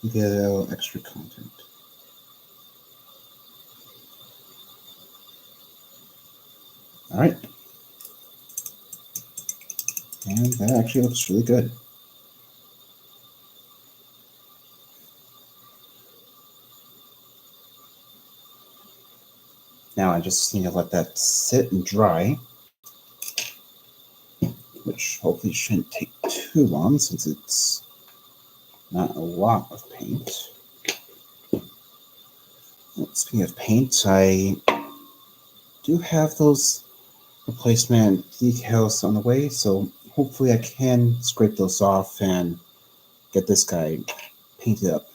You get a little extra content. All right. And that actually looks really good. Now I just need to let that sit and dry, which hopefully shouldn't take too long since it's not a lot of paint. Well, speaking of paint, I do have those replacement decals on the way, so hopefully I can scrape those off and get this guy painted up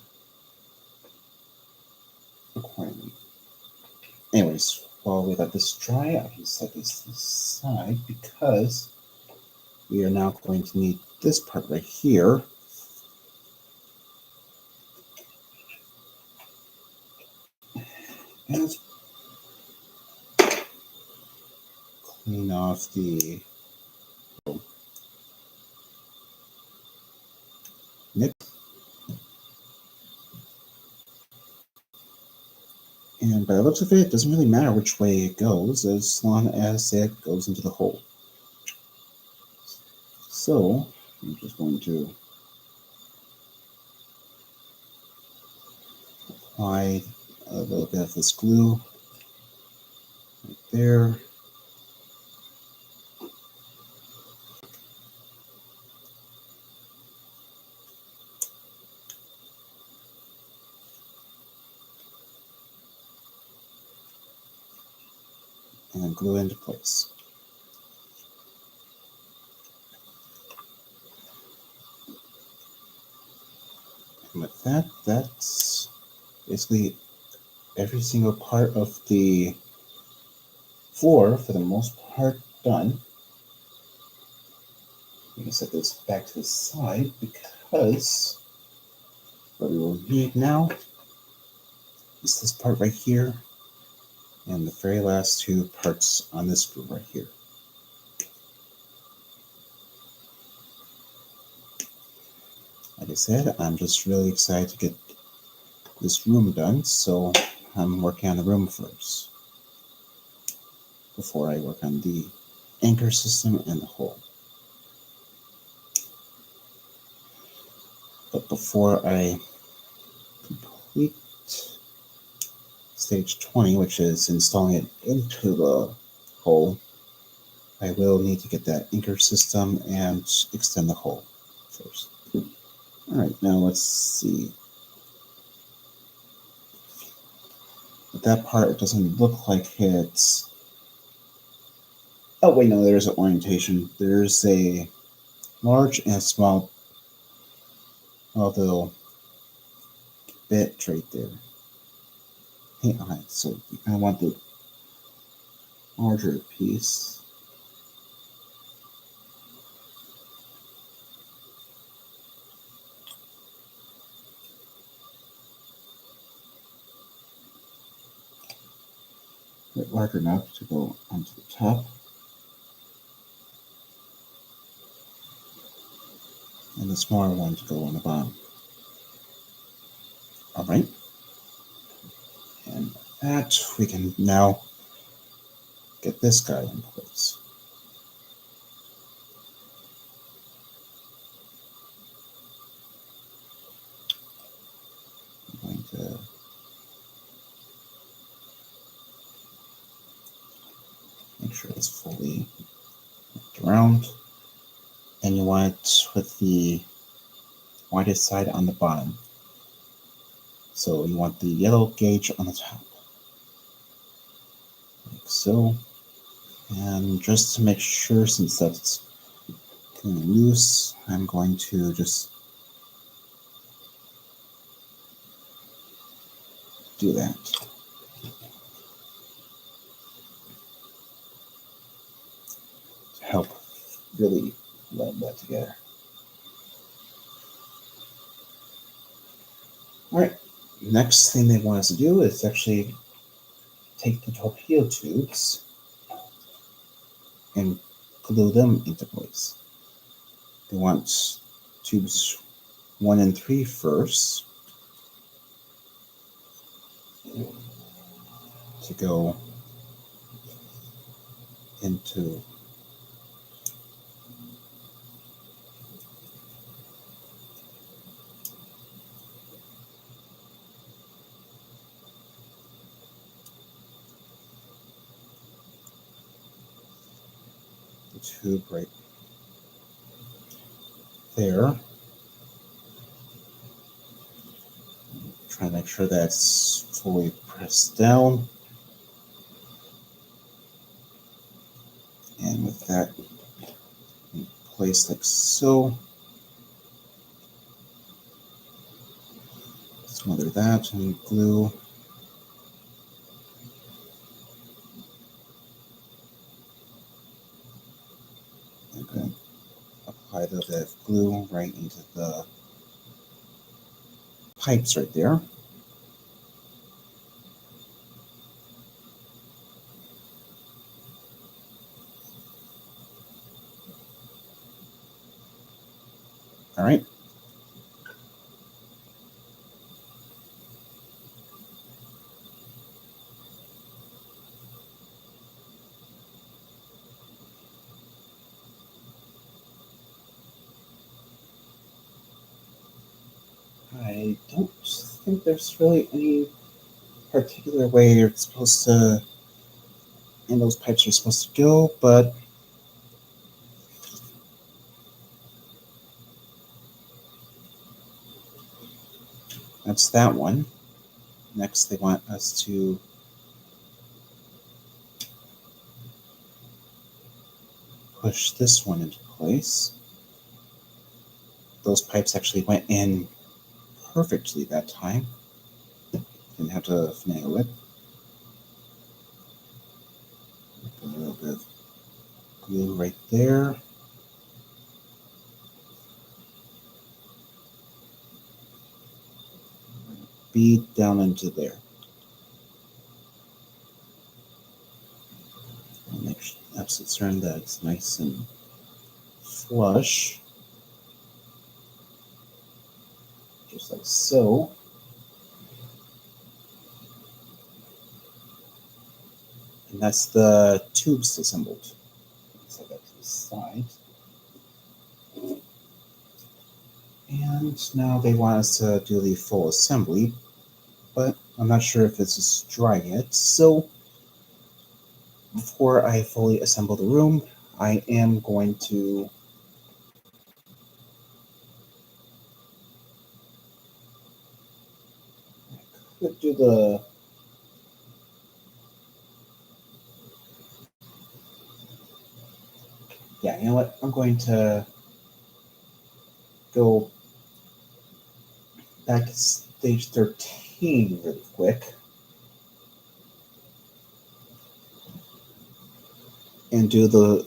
accordingly. Anyways, while we let this dry, I can set this aside because we are now going to need this part right here. And clean off the nip. And by the looks of it, it doesn't really matter which way it goes as long as it goes into the hole. So I'm just going to apply a little bit of this glue right there. And then glue into place. And with that, that's basically every single part of the floor, for the most part, done. We can set this back to the side because what we will need now is this part right here and the very last two parts on this screw right here. Like I said, I'm just really excited to get this room done, so I'm working on the room first before I work on the anchor system and the hull. But before I complete stage 20, which is installing it into the hull, I will need to get that anchor system and extend the hull first. Alright, now let's see. But that part doesn't look like it's... Oh wait, no, there's an orientation. There's a large and small little bit right there. Hey, alright, so you kind of want the larger piece. Bit larger enough to go onto the top. And the smaller one to go on the bottom. Alright. And with that, we can now get this guy in place. I'm going to make sure it's fully wrapped around. And you want it with the widest side on the bottom. So you want the yellow gauge on the top. Like so. And just to make sure, since that's kind of loose, I'm going to just do that. To help really blend that together. Alright, next thing they want us to do is actually take the torpedo tubes and glue them into place. They want tubes 1 and 3 first to go into the tube right there. Try to make sure that's fully pressed down. And with that in place like so. Smother that and glue. I'm going to apply a little bit of glue right into the pipes right there. All right. I don't think there's really any particular way you're supposed to, and those pipes are supposed to go, but that's that one. Next, they want us to push this one into place. Those pipes actually went in perfectly that time. Didn't have to finagle it. A little bit of glue right there. Bead down into there. And make absolute certain that it's nice and flush. Just like so. And that's the tubes assembled. Set that to the side. And now they want us to do the full assembly, but I'm not sure if this is dry yet. So before I fully assemble the room, I am going to do the you know what? I'm going to go back to stage 13 really quick and do the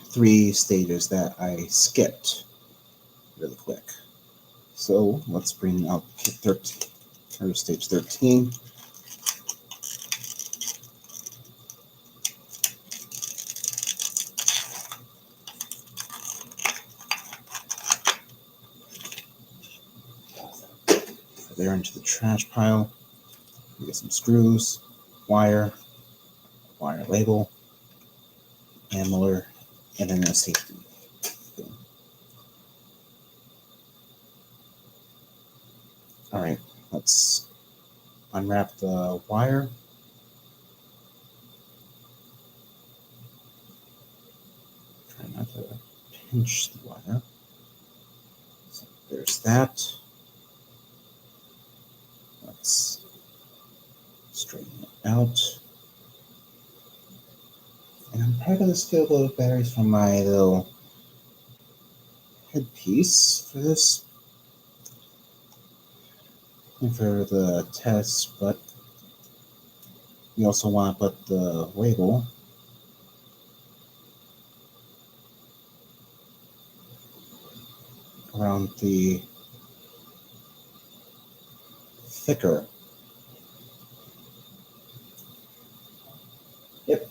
3 stages that I skipped really quick. So let's bring out 13 or stage 13. There into the trash pile. We get some screws, wire label, and muller, and then a safety thing. All right, let's unwrap the wire. Try not to pinch the wire. So there's that. Let's straighten it out. And I'm probably going to steal the batteries from my little headpiece for this and for the test, but you also want to put the label around the thicker,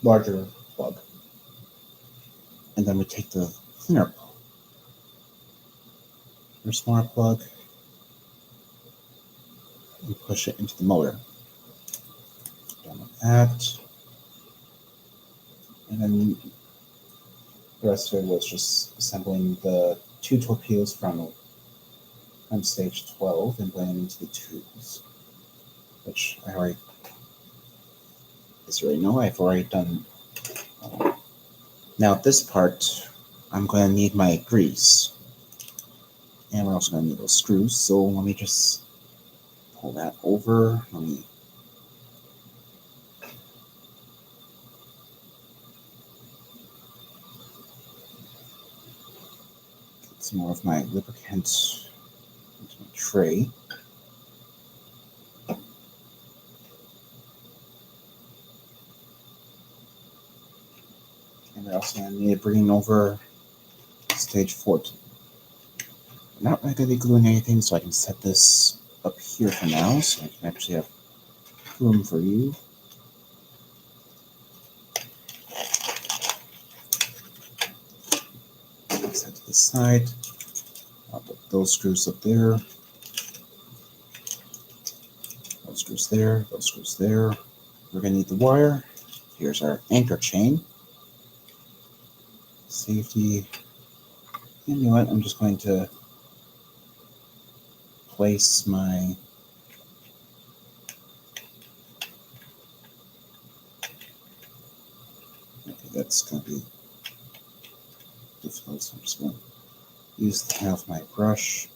larger plug. And then we take the thinner or smaller plug and push it into the motor. Done with that. And then the rest of it was just assembling the 2 torpedoes from stage 12 and putting them into the tubes, which I already, as you already know, I've already done. Now this part, I'm going to need my grease. And we're also going to need those screws, so let me just pull that over. Let me get some more of my lubricant into my tray. And we're also going to need to bring over stage 14. I'm not really going to be gluing anything, so I can set this up here for now, so I can actually have room for you. Set to the side. I'll put those screws up there. Those screws there. Those screws there. We're going to need the wire. Here's our anchor chain. Safety. And you know what? I'm just going to place my that's going to be difficult, so I'm just going to use the handle of my brush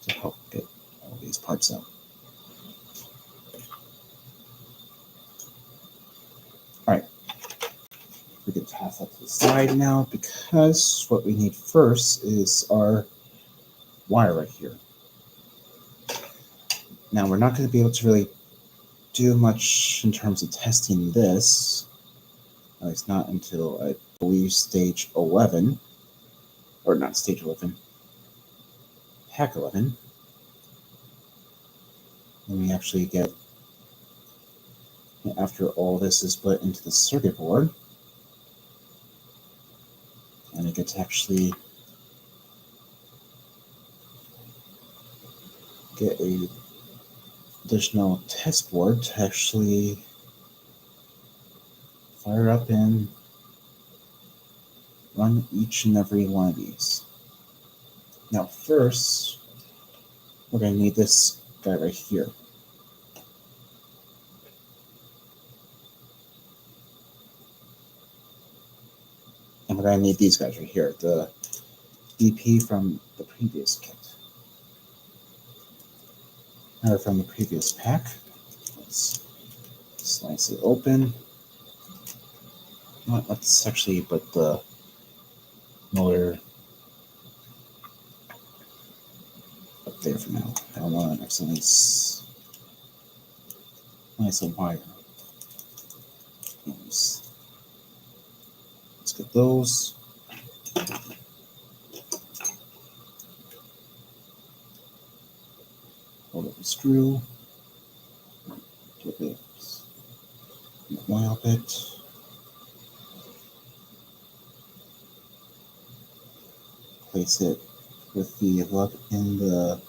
to help get all these parts out. Alright, we can toss that to the side now, because what we need first is our wire right here. Now, we're not going to be able to really do much in terms of testing this, at least not until I believe stage 11, or not stage 11, hack 11, when we actually get, after all this is put into the circuit board, and I get to actually get a additional test board to actually fire up and run each and every one of these. Now first, we're going to need this guy right here. And we're going to need these guys right here, the BP from the previous kit. Or from the previous pack. Let's slice it open. Let's actually put the motor up there for now. I don't want to accidentally slice a wire. Let's get those. Hold up the screw. Get the wire bit. Place it with the lug in the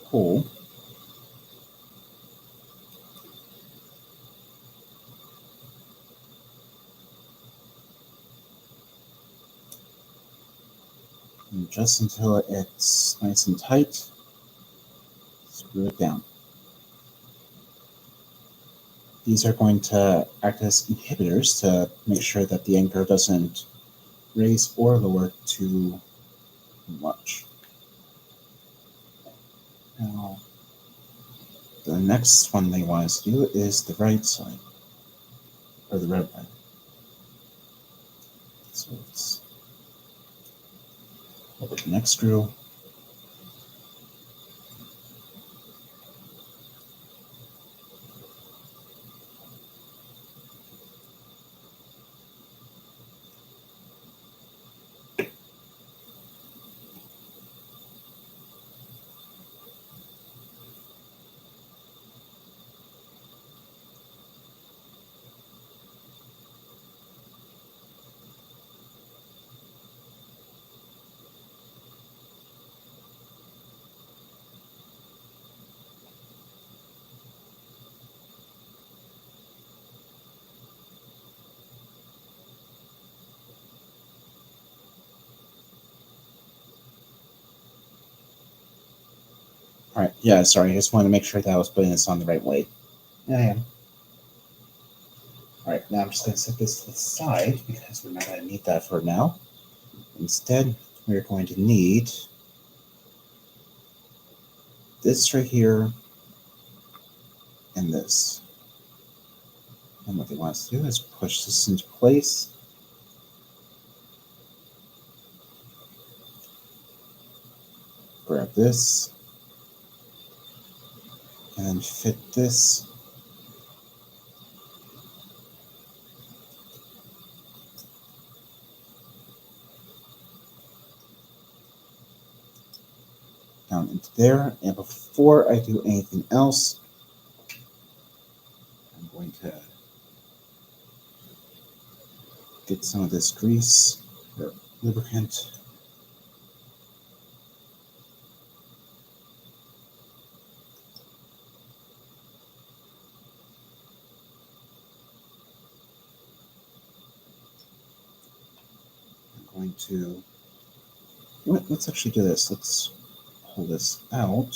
hole. And just until it's nice and tight, screw it down. These are going to act as inhibitors to make sure that the anchor doesn't raise or lower too much. Now, the next one they want us to do is the right side, or the red side. So let's over the next screw. All right, yeah, sorry, I just wanted to make sure that I was putting this on the right way. Yeah, I am. All right, now I'm just going to set this to the side because we're not going to need that for now. Instead, we're going to need this right here and this. And what they want us to do is push this into place. Grab this and fit this. Down into there. And before I do anything else, I'm going to get some of this grease or lubricant. going to, let's actually do this. Let's pull this out.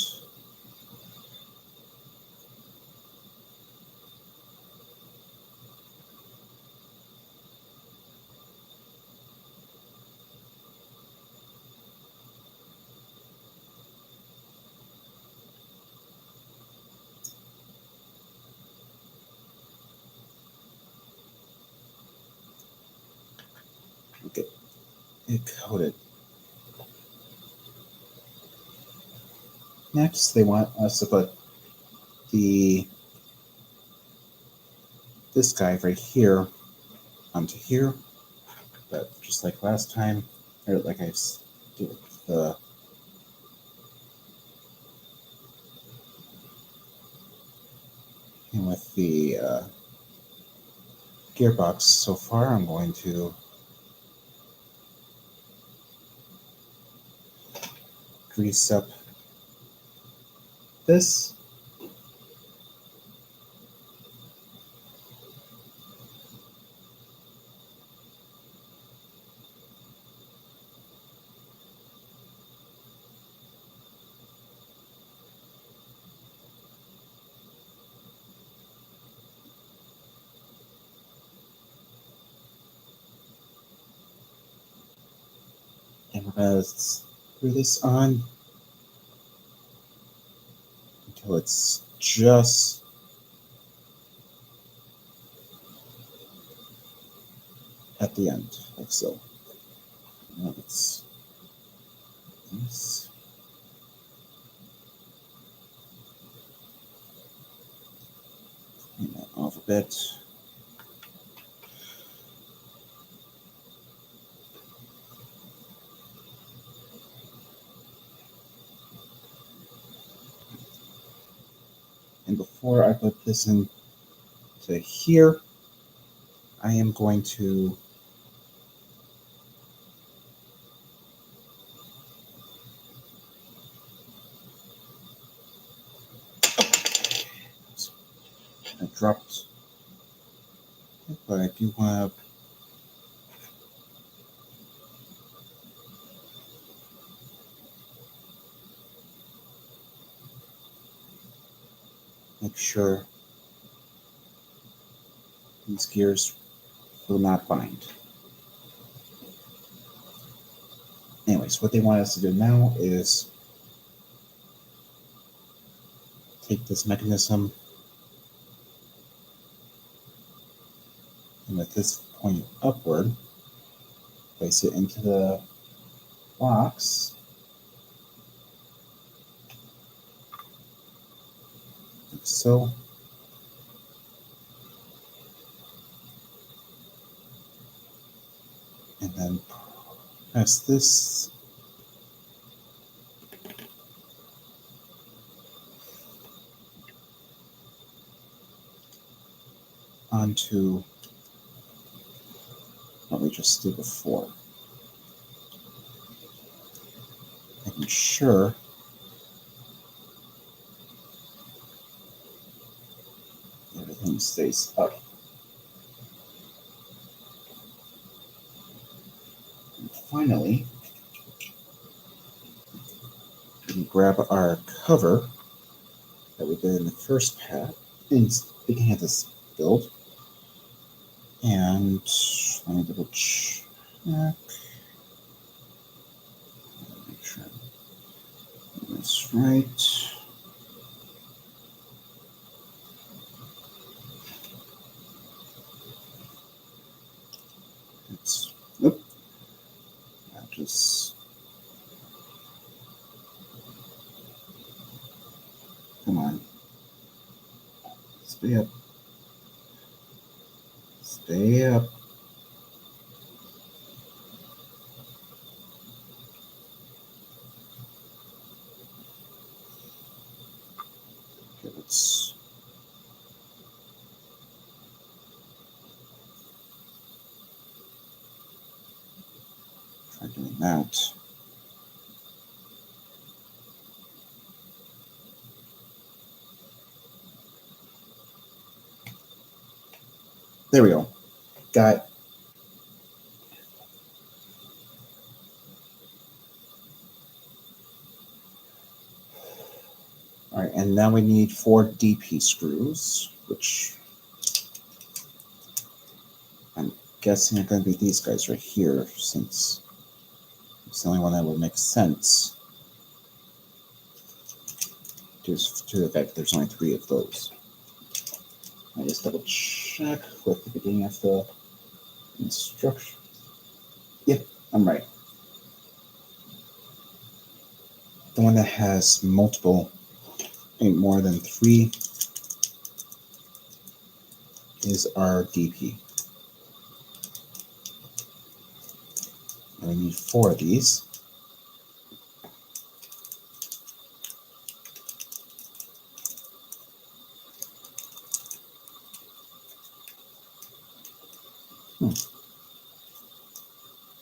Okay, it coated. Next, they want us to put this guy right here onto here, but just like last time, or like I did with the gearbox so far. I'm going to grease up this. And we're going to screw this on until it's just at the end, like so. Now let's clean that off a bit. And before I put this into here, I am going to I dropped it, but I do want to make sure these gears will not bind. Anyways, what they want us to do now is take this mechanism and with this point upward, place it into the box, like so. And then press this onto what we just did before. Making sure everything stays up. And finally, we can grab our cover that we did in the first pack and began this build. And let me double check. Make sure that's right. It's, nope. I just, come on. Stay up. Stay up. Okay, let's try doing that. There we go. Got All right, and now we need 4 DP screws, which I'm guessing are going to be these guys right here, since it's the only one that would make sense. To the fact that there's only 3 of those. I just double check with the beginning of the instruction. Yep, I'm right. The one that has multiple, more than 3, is our DP. And we need 4 of these.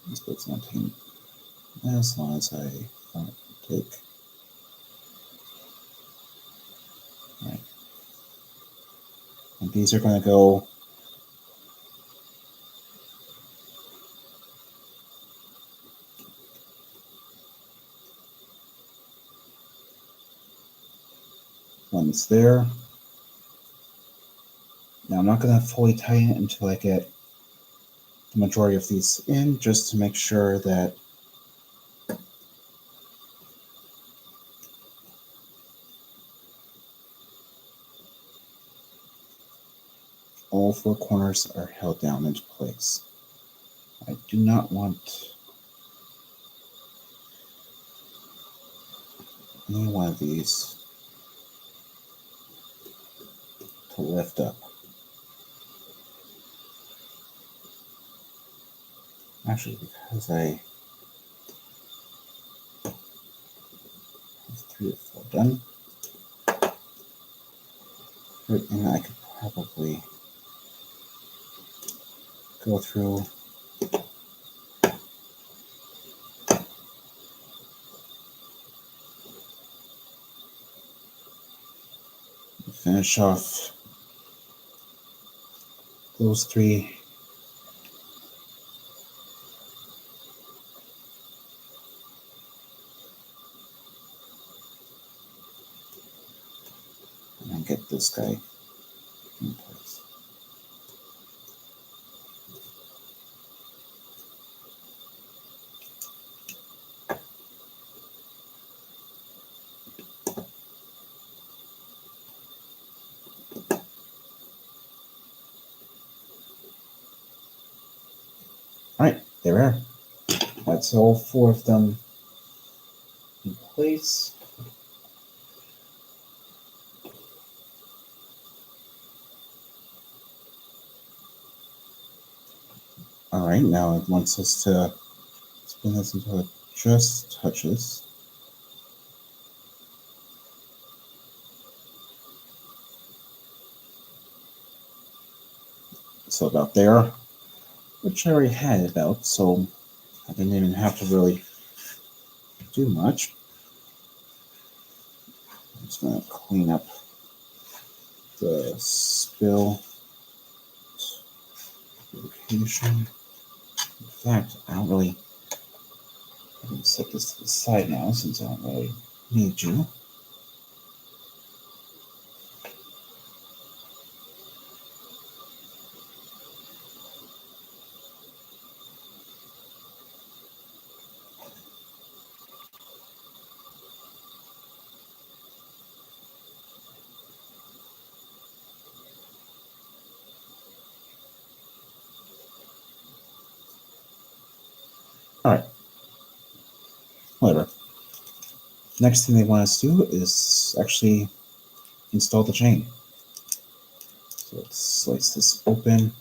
This book's not taking as long as I want it to take. All right. And these are going to go one's there. Now I'm not going to fully tighten it until I get the majority of these in, just to make sure that all 4 corners are held down into place. I do not want any one of these to lift up. Actually, because I have 3 or 4 done, and I could probably go through and finish off those 3. And get this guy in place. All right, there we are. That's all 4 of them in place. All right, now it wants us to spin this until it just touches. So about there, which I already had about, so I didn't even have to really do much. I'm just going to clean up the spill location. In fact, I don't really, I can set this to the side now since I don't really need you. All right, whatever. Next thing they want us to do is actually install the chain. So let's slice this open.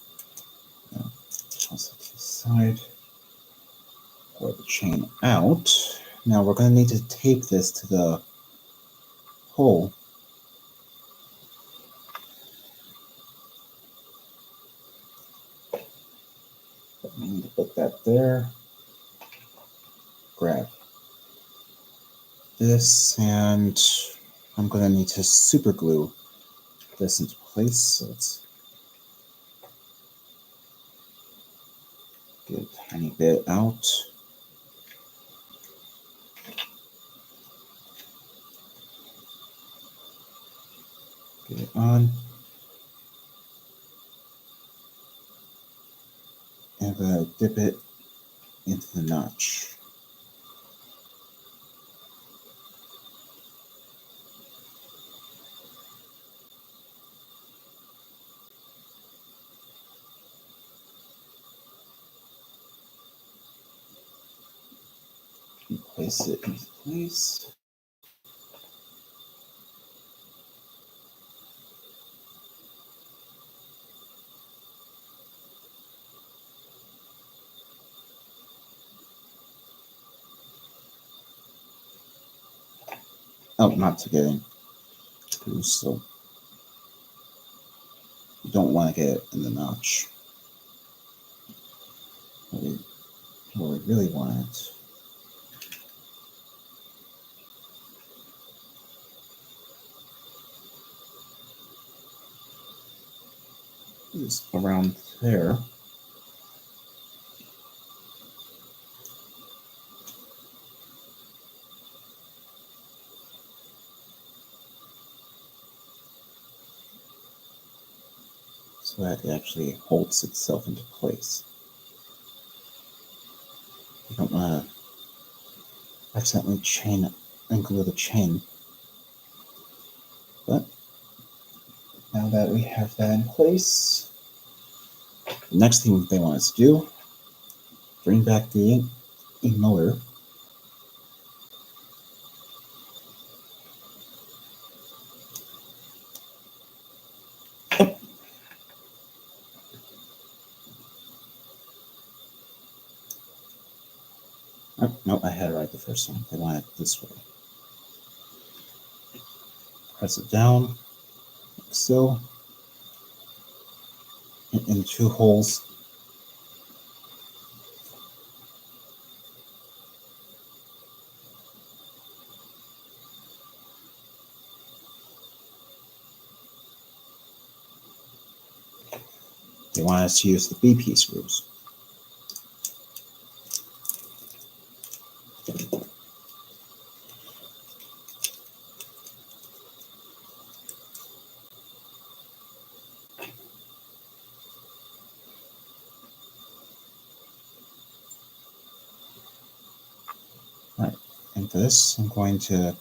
Toss it to the side. Pour the chain out. Now we're going to need to take this to the hole. We need to put that there. Grab this, and I'm going to need to super glue this into place. So let's get a tiny bit out. on. And I'm going to dip it into the notch. And place it into place. Oh, not to get in. So you don't want to get it in the notch. What we really want is around there. So that it actually holds itself into place. You don't want to accidentally chain and glue the chain. But now that we have that in place, the next thing they want us to do, bring back the motor. Oh, no, I had it right the first time. They want it this way. Press it down, like so, in 2 holes. They want us to use the BP screws. Right, and for this, I'm going to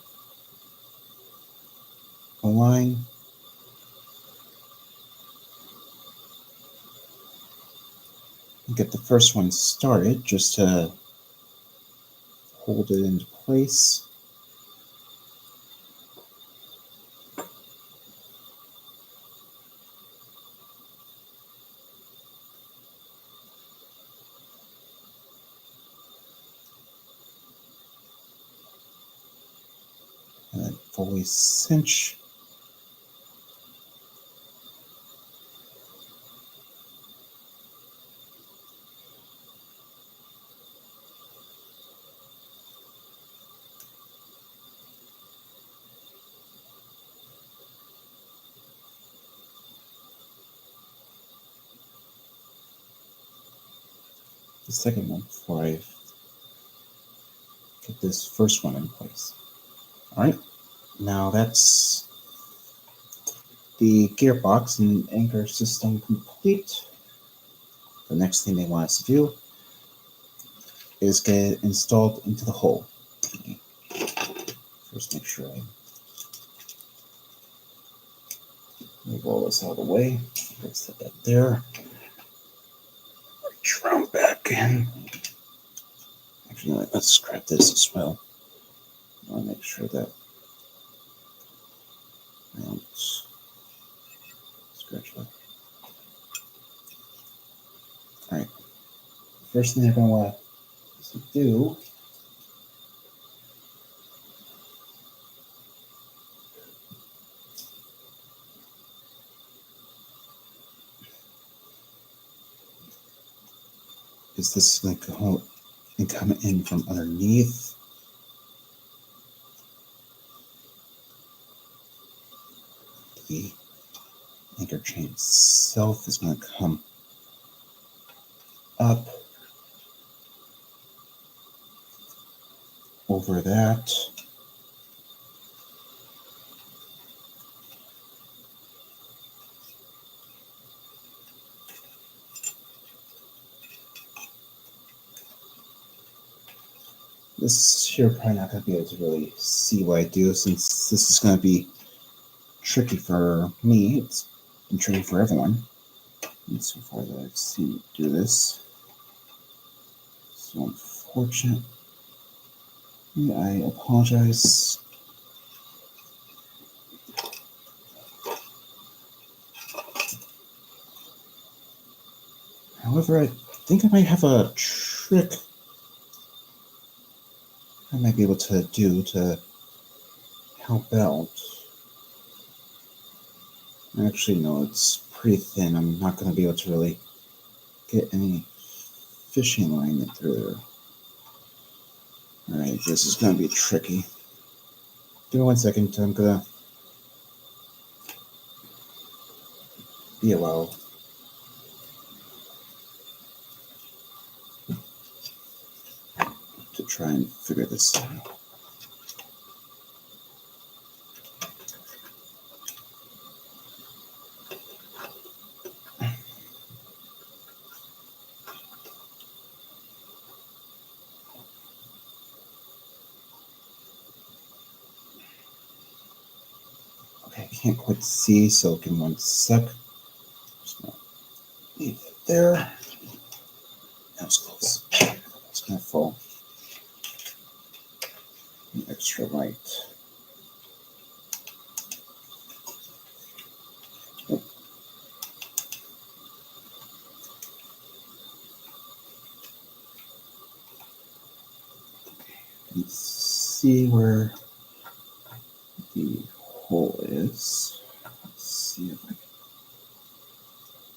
align and get the first one started just to hold it into place. And then fully cinch. The second one before I get this first one in place. All right, now that's the gearbox and anchor system complete. The next thing they want us to do is get it installed into the hull. First, make sure I move all this out of the way. Let's set that there. Reach around back in. Actually, let's scrap this as well. I want to make sure that I don't scratch that. All right. First thing they're going to want to do is this is going to go and come in from underneath. The anchor chain itself is going to come up over that. This you're probably not going to be able to really see what I do, since this is going to be tricky for me. It's been tricky for everyone. And so far that I've seen it do this. So unfortunate. I apologize. However, I think I might have a trick I might be able to do to help out. Actually, no, it's pretty thin. I'm not going to be able to really get any fishing line through there. Alright, this is going to be tricky. Give me 1 second. I'm going to be a while. To try and figure this out. Okay, I can't quite see, so give me 1 sec. Just gonna leave it there. That was close. It's gonna fall. An extra light. Oh. Let's see where the hole is. Let's see if I can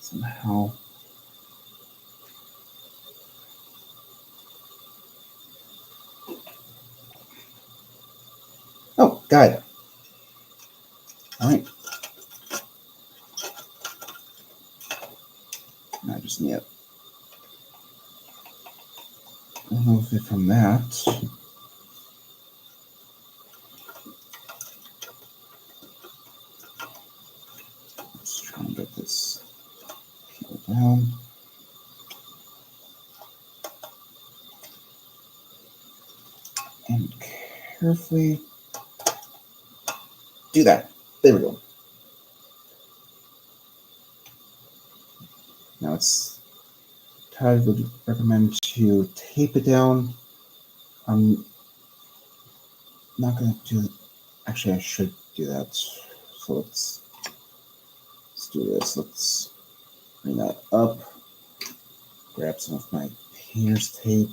somehow. Oh, got it. All right. I just need it. I don't know if from that. Let's try and get this down. And carefully do that. There we go. Now I would recommend to tape it down. I'm not going to do. Actually, I should do that. So let's do this. Let's bring that up. Grab some of my painter's tape.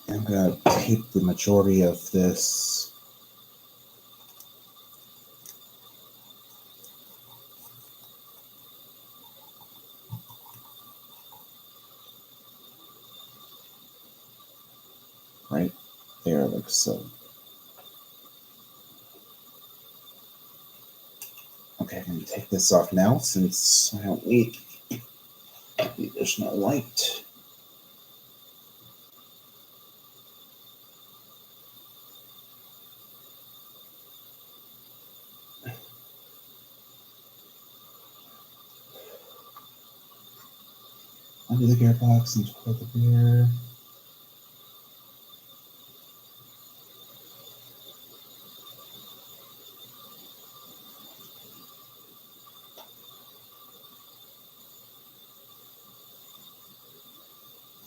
I'm going to tape the majority of this. Right there, like so. Okay, I'm going to take this off now since I don't need the additional light. Under the gearbox and pour the beer.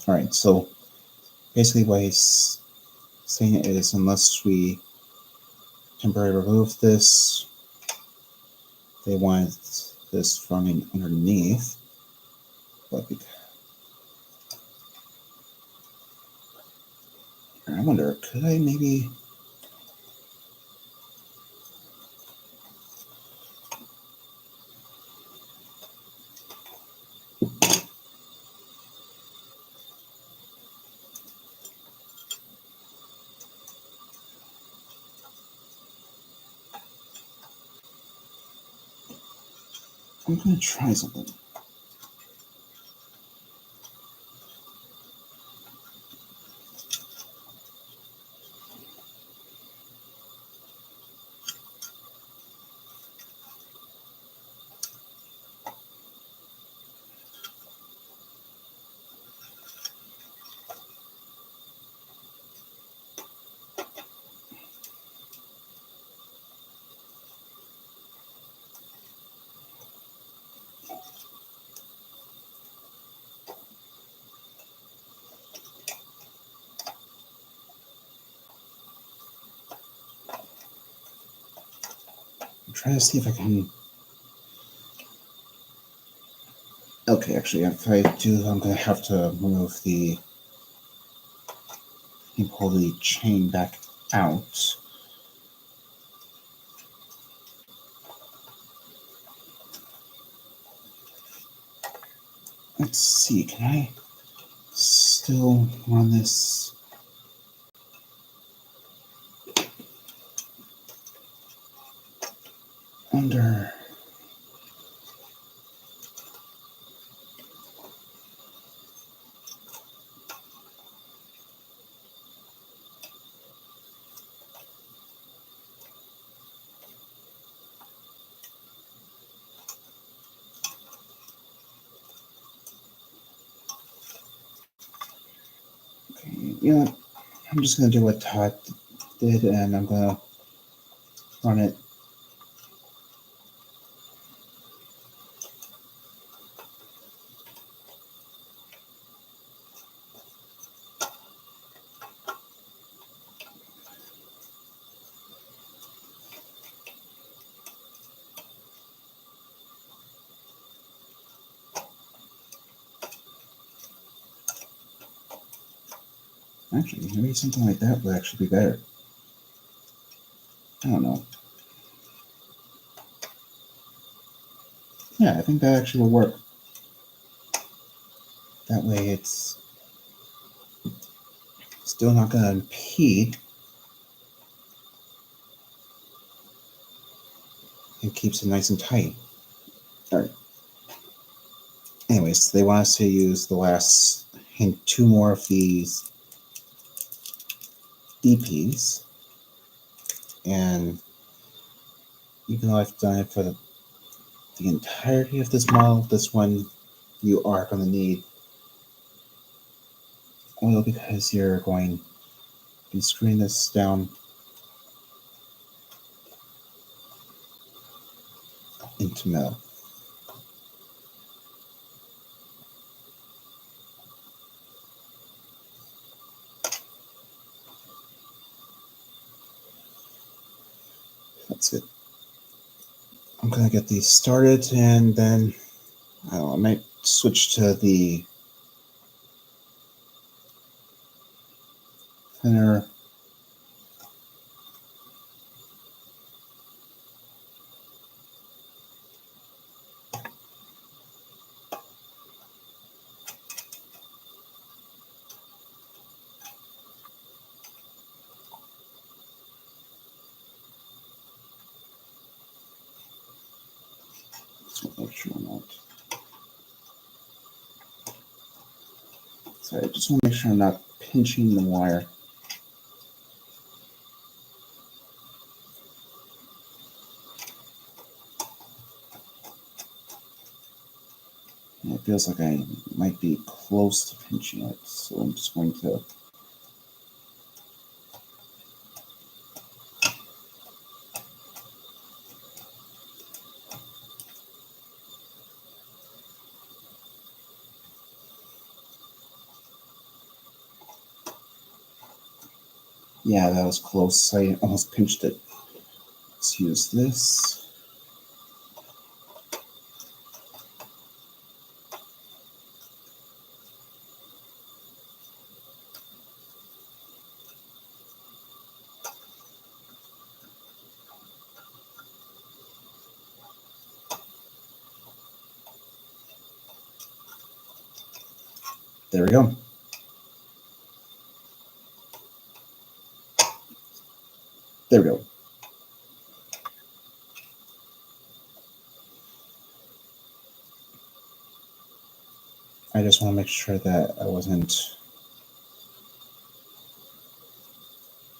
All right, so basically what he's saying is, unless we temporarily remove this, they want this running underneath. But I wonder, could I maybe? I'm going to try something. try to see if I can. Okay, actually, if I do, I'm going to have to move the. And pull the chain back out. Let's see, can I still run this? Under. Okay, you know what? I'm just going to do what Todd did, and I'm going to run it. Actually, maybe something like that would actually be better. I don't know. Yeah, I think that actually will work. That way it's still not going to impede. It keeps it nice and tight. All right. Anyways, they want us to use the last and 2 more of these DPs. And even though I've done it for the entirety of this model, this one you are going to need oil because you're going to be screwing this down into metal. That's it. I'm going to get these started, and then I don't know, I might switch to the thinner. Make sure I'm not. Sorry, I just want to make sure I'm not pinching the wire. It feels like I might be close to pinching it, so I'm just going to. Yeah, that was close. I almost pinched it. Let's use this. There we go. There we go. I just want to make sure that I wasn't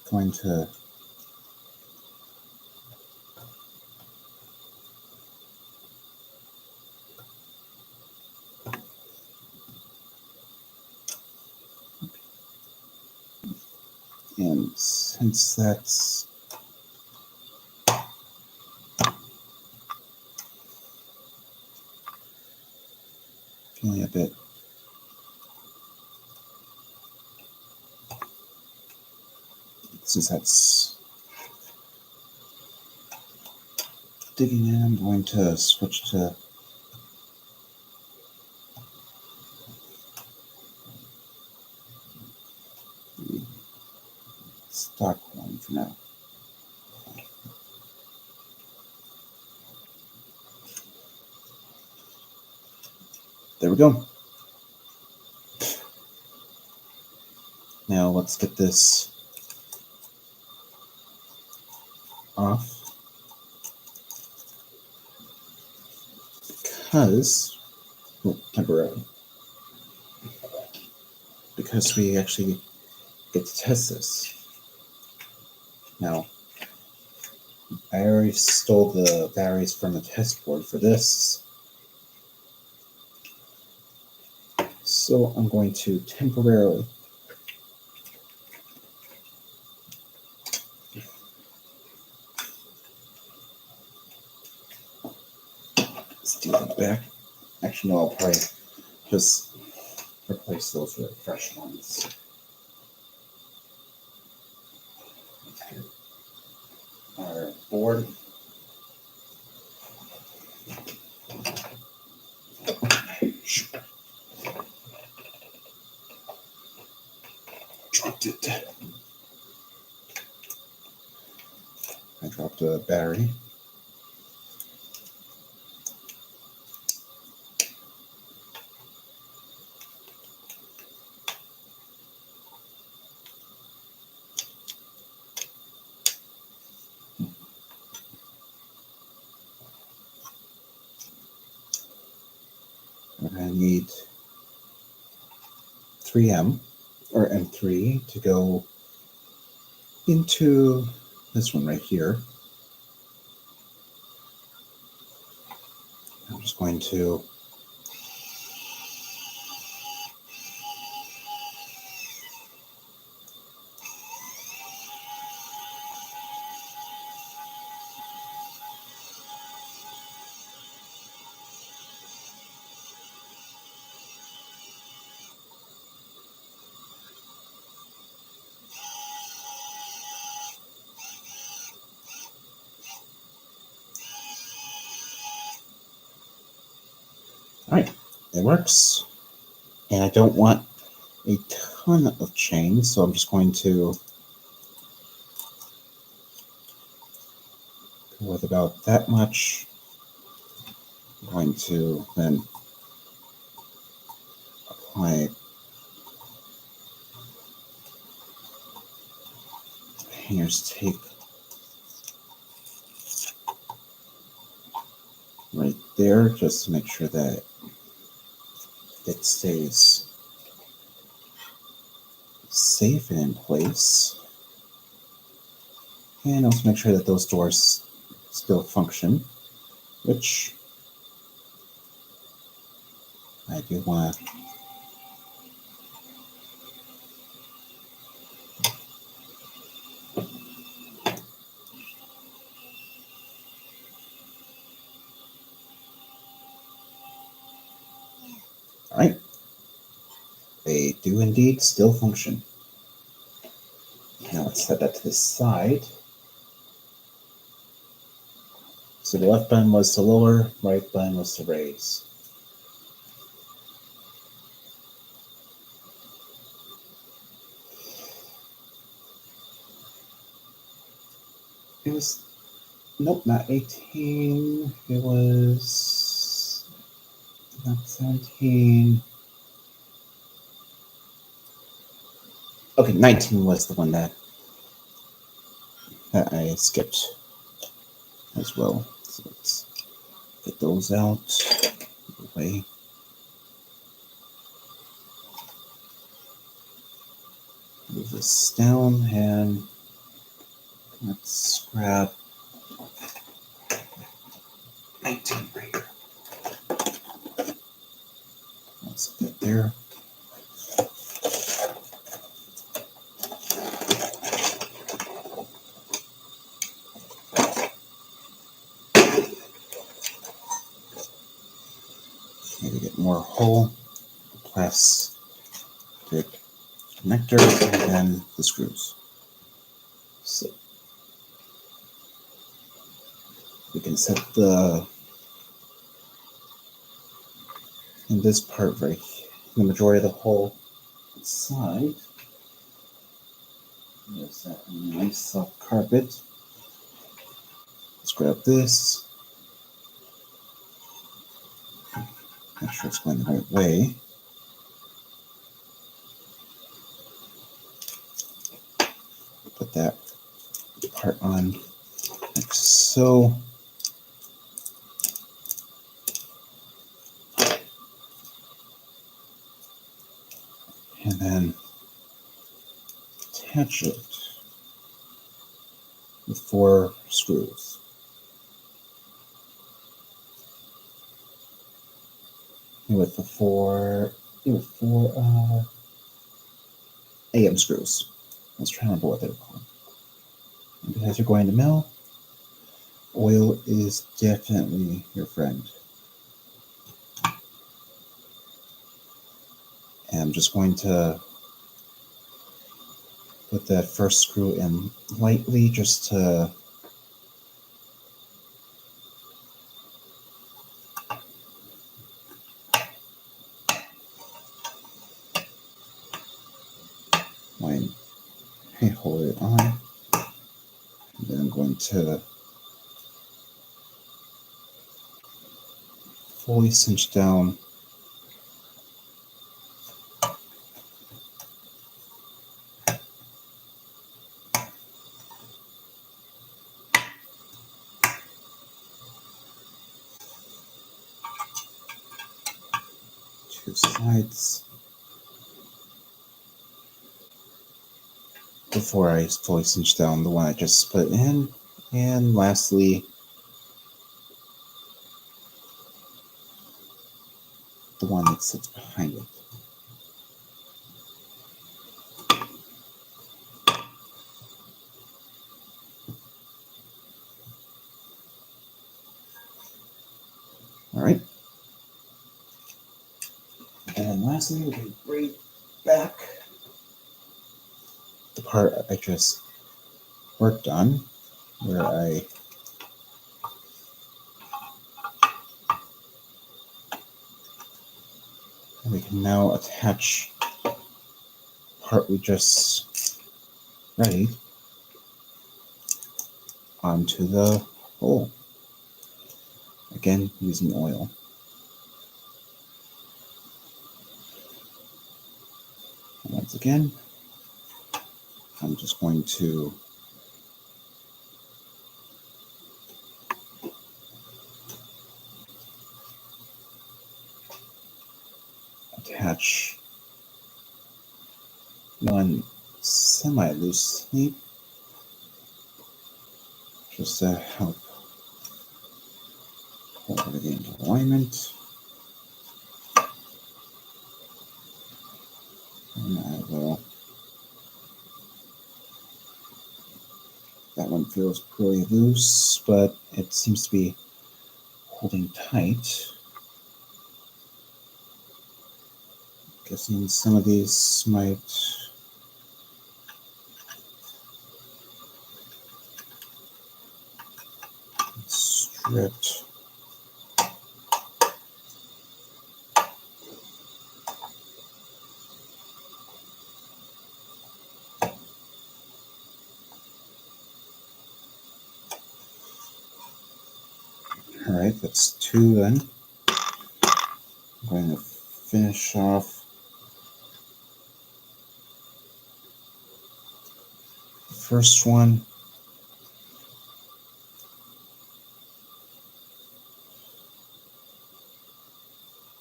going to. And since that's feeling a bit since that's digging in, I'm going to switch to the stock one for now. There we go. Now let's get this off, temporarily, because we actually get to test this. Now, I already stole the batteries from the test board for this, so I'm going to temporarily steal them back. Actually, no, I'll probably just replace those with fresh ones. Our board. Dropped it. I dropped a battery. I need 3M or M3 to go into this one right here. I'm just going to Alright, it works. And I don't want a ton of chain, so I'm just going to go with about that much. I'm going to then apply painter's tape right there, just to make sure that it stays safe and in place. And also make sure that those doors still function, which I do want to. All right. They do indeed still function. Now let's set that to the side. So the left button was to lower, right button was to raise. It was, nope, not 18. It was not 17. Okay, 19 was the one that I skipped as well. So let's get those out of the way. Move this down and let's grab 19 right here. Let's get there. Maybe get more hole, plastic connector, and then the screws. So we can except the in this part right here, the majority of the whole side. There's that nice soft carpet. Let's grab this. Make sure it's going the right way. Put that part on like so. And then attach it with 4 screws. With 4 AM screws. Let's try to remember what they're called. And because you're going to mill, oil is definitely your friend. And I'm just going to put that first screw in lightly just to hold it on. And then I'm going to fully cinch down two sides before I fully cinch down the one I just put in. And lastly, the one that sits behind it. All right. And lastly, we can bring back the part I just worked on, where we can now attach the part we just readied onto the hole. Again, using oil. And once again, I'm just going to attach one semi-loosely just to help hold everything into alignment. And I will. That one feels pretty loose, but it seems to be holding tight. Guessing some of these might stripped. All right, that's 2 then. I'm going to finish off the first one.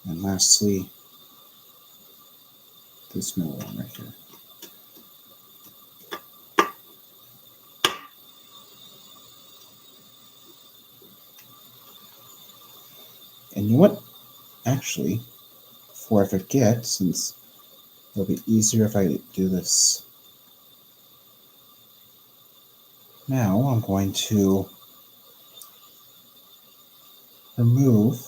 And lastly, this middle one right here. And you know what? Actually, before I forget, since it'll be easier if I do this now, I'm going to remove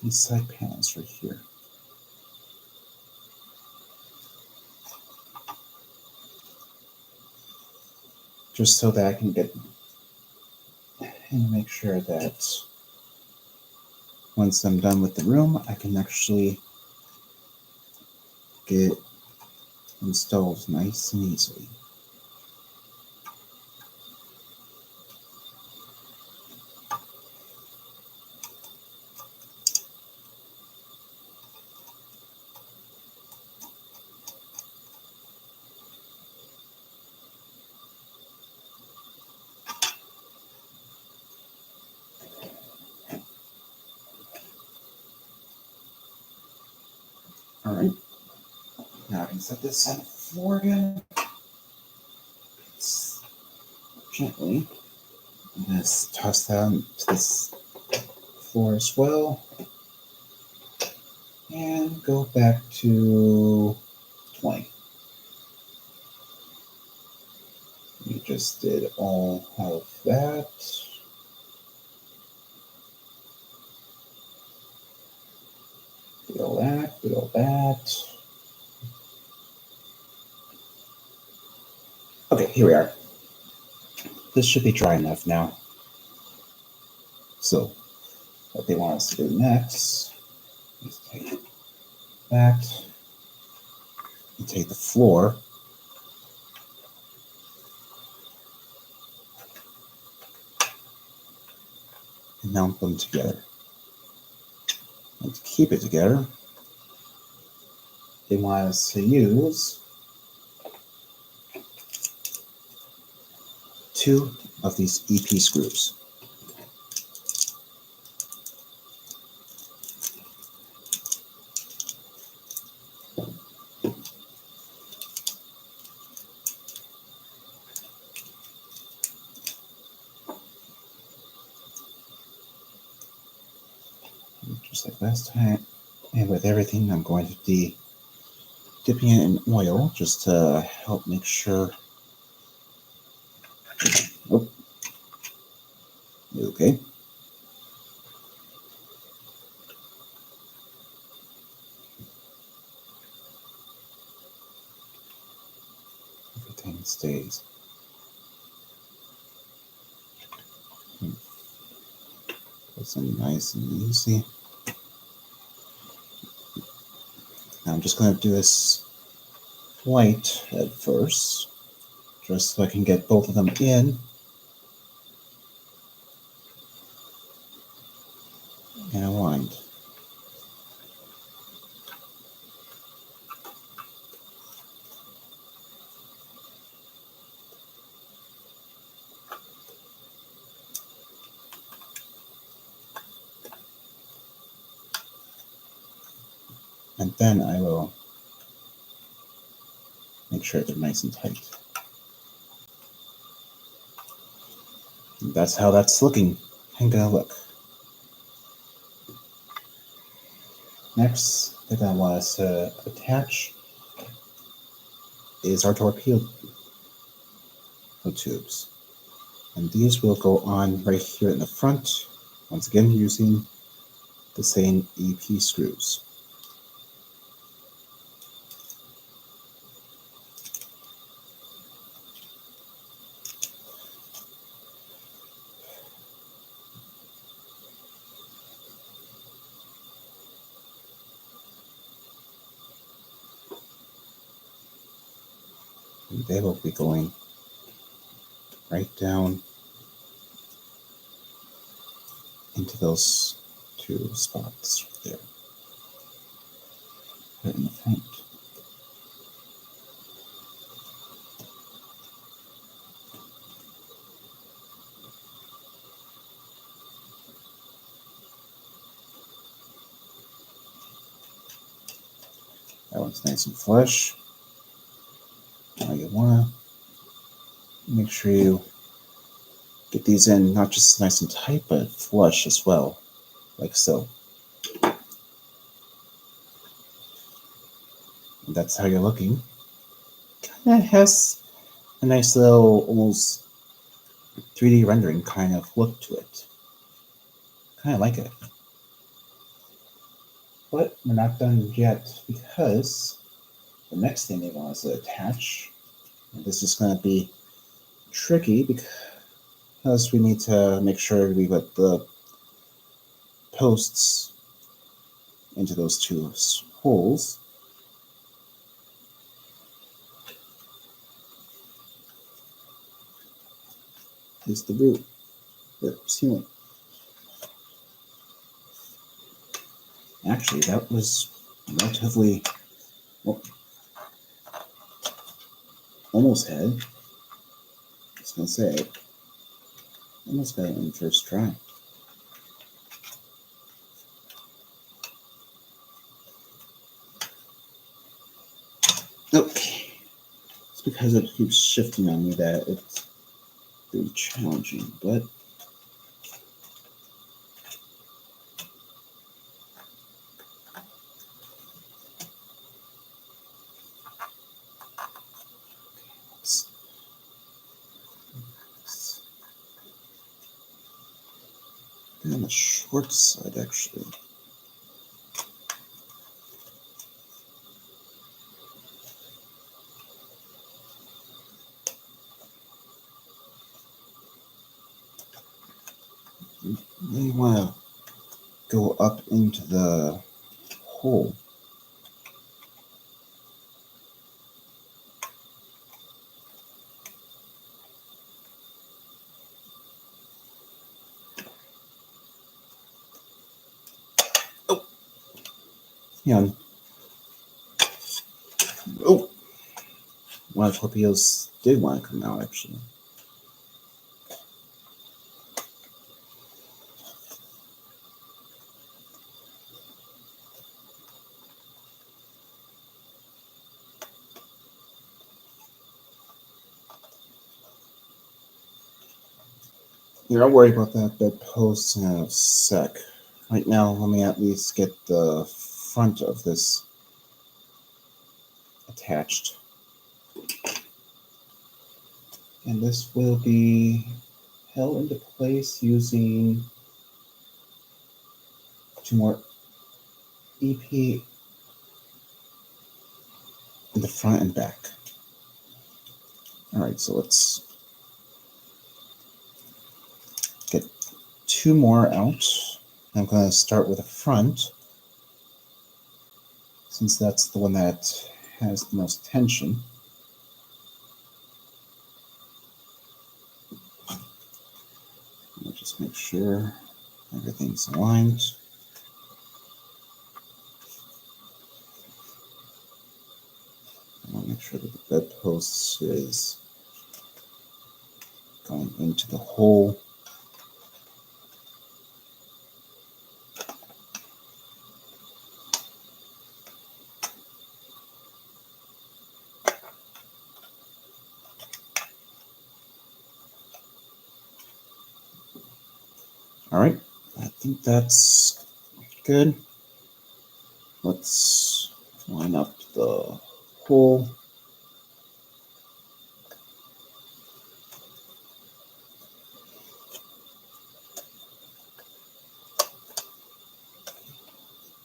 these side panels right here. Just so that I can get and make sure that once I'm done with the room, I can actually get installed nice and easily. All right, now I can set this on the floor again. Gently. I'm going to toss that to this floor as well. And go back to 20. We just did all of that. Did all that, did all that. Okay, here we are. This should be dry enough now. So, what they want us to do next is take that and take the floor and mount them together. And to keep it together, they want us to use 2 of these EP screws. Just like last time, and with everything, I'm going to be dipping it in oil just to help make sure. Oh, okay. Everything stays. That's nice and easy. Now I'm just going to do this white at first, just so I can get both of them in. And aligned. And then I will make sure they're nice and tight. And that's how that's looking and gonna look. Next, they're gonna want us to attach is our torpedo tubes. And these will go on right here in the front, once again using the same EP screws. And they will be going right down into those 2 spots there, right in the front. That one's nice and flush. Now you want to make sure you get these in not just nice and tight, but flush as well, like so. And that's how you're looking. Kind of has a nice little, almost 3D rendering kind of look to it. Kind of like it. But we're not done yet, because the next thing they want us to attach, and this is going to be tricky because we need to make sure we put the posts into those two holes. Is the root, the ceiling. Actually, that was relatively, well, almost had. I was going to say, almost got it in first try. Okay. It's because it keeps shifting on me that it's really challenging, but on the short side, actually. You may want to go up into the hole. Oh, yeah. Oh, one of the torpedoes did want to come out, actually. Here, I'll worry about that bedpost in a sec. Right now, let me at least get the front of this attached. And this will be held into place using 2 more EP in the front and back. All right, so let's get 2 more out. I'm going to start with the front, since that's the one that has the most tension. I'll just make sure everything's aligned. I want to make sure that the bedpost is going into the hole. All right, I think that's good. Let's line up the hole.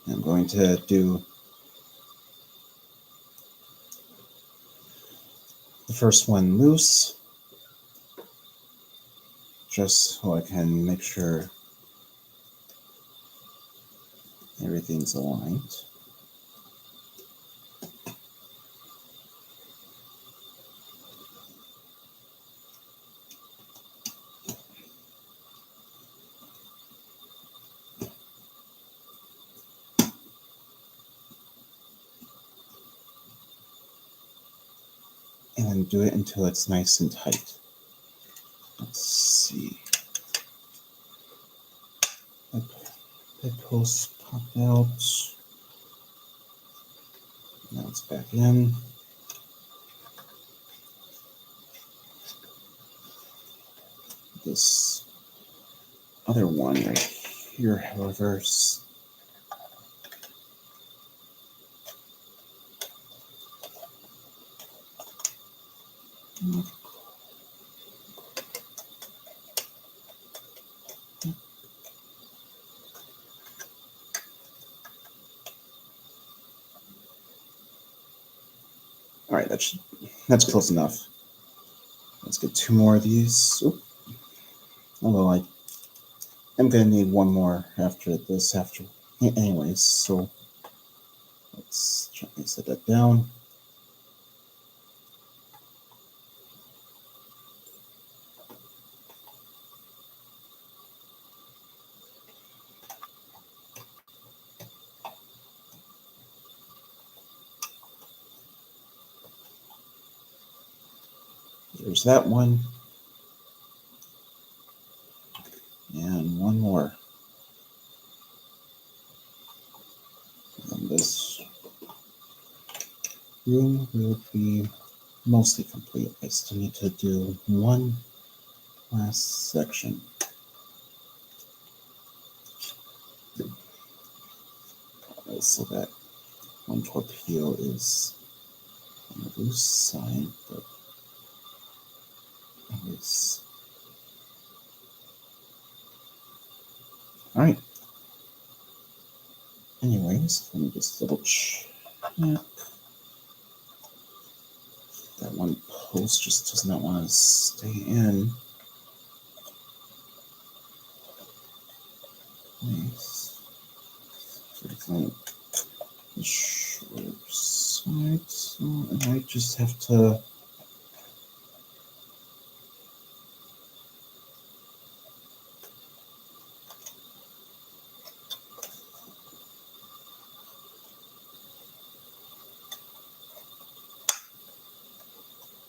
I'm going to do the first one loose, just so I can make sure everything's aligned. And then do it until it's nice and tight. Let's see. That post popped out. Now it's back in. This other one right here, however, right, that's close enough. Let's get 2 more of these. Oop. Although I'm gonna need 1 more after this. Anyways, so let's gently set that down. There's that one. And 1 more. And this room will be mostly complete. I still need to do 1 last section. So that 1 torpedo is on the loose side, but it's all right. Anyways, let me just double check. That 1 post just does not want to stay in. Nice. So it's on the short side, so I might just have to.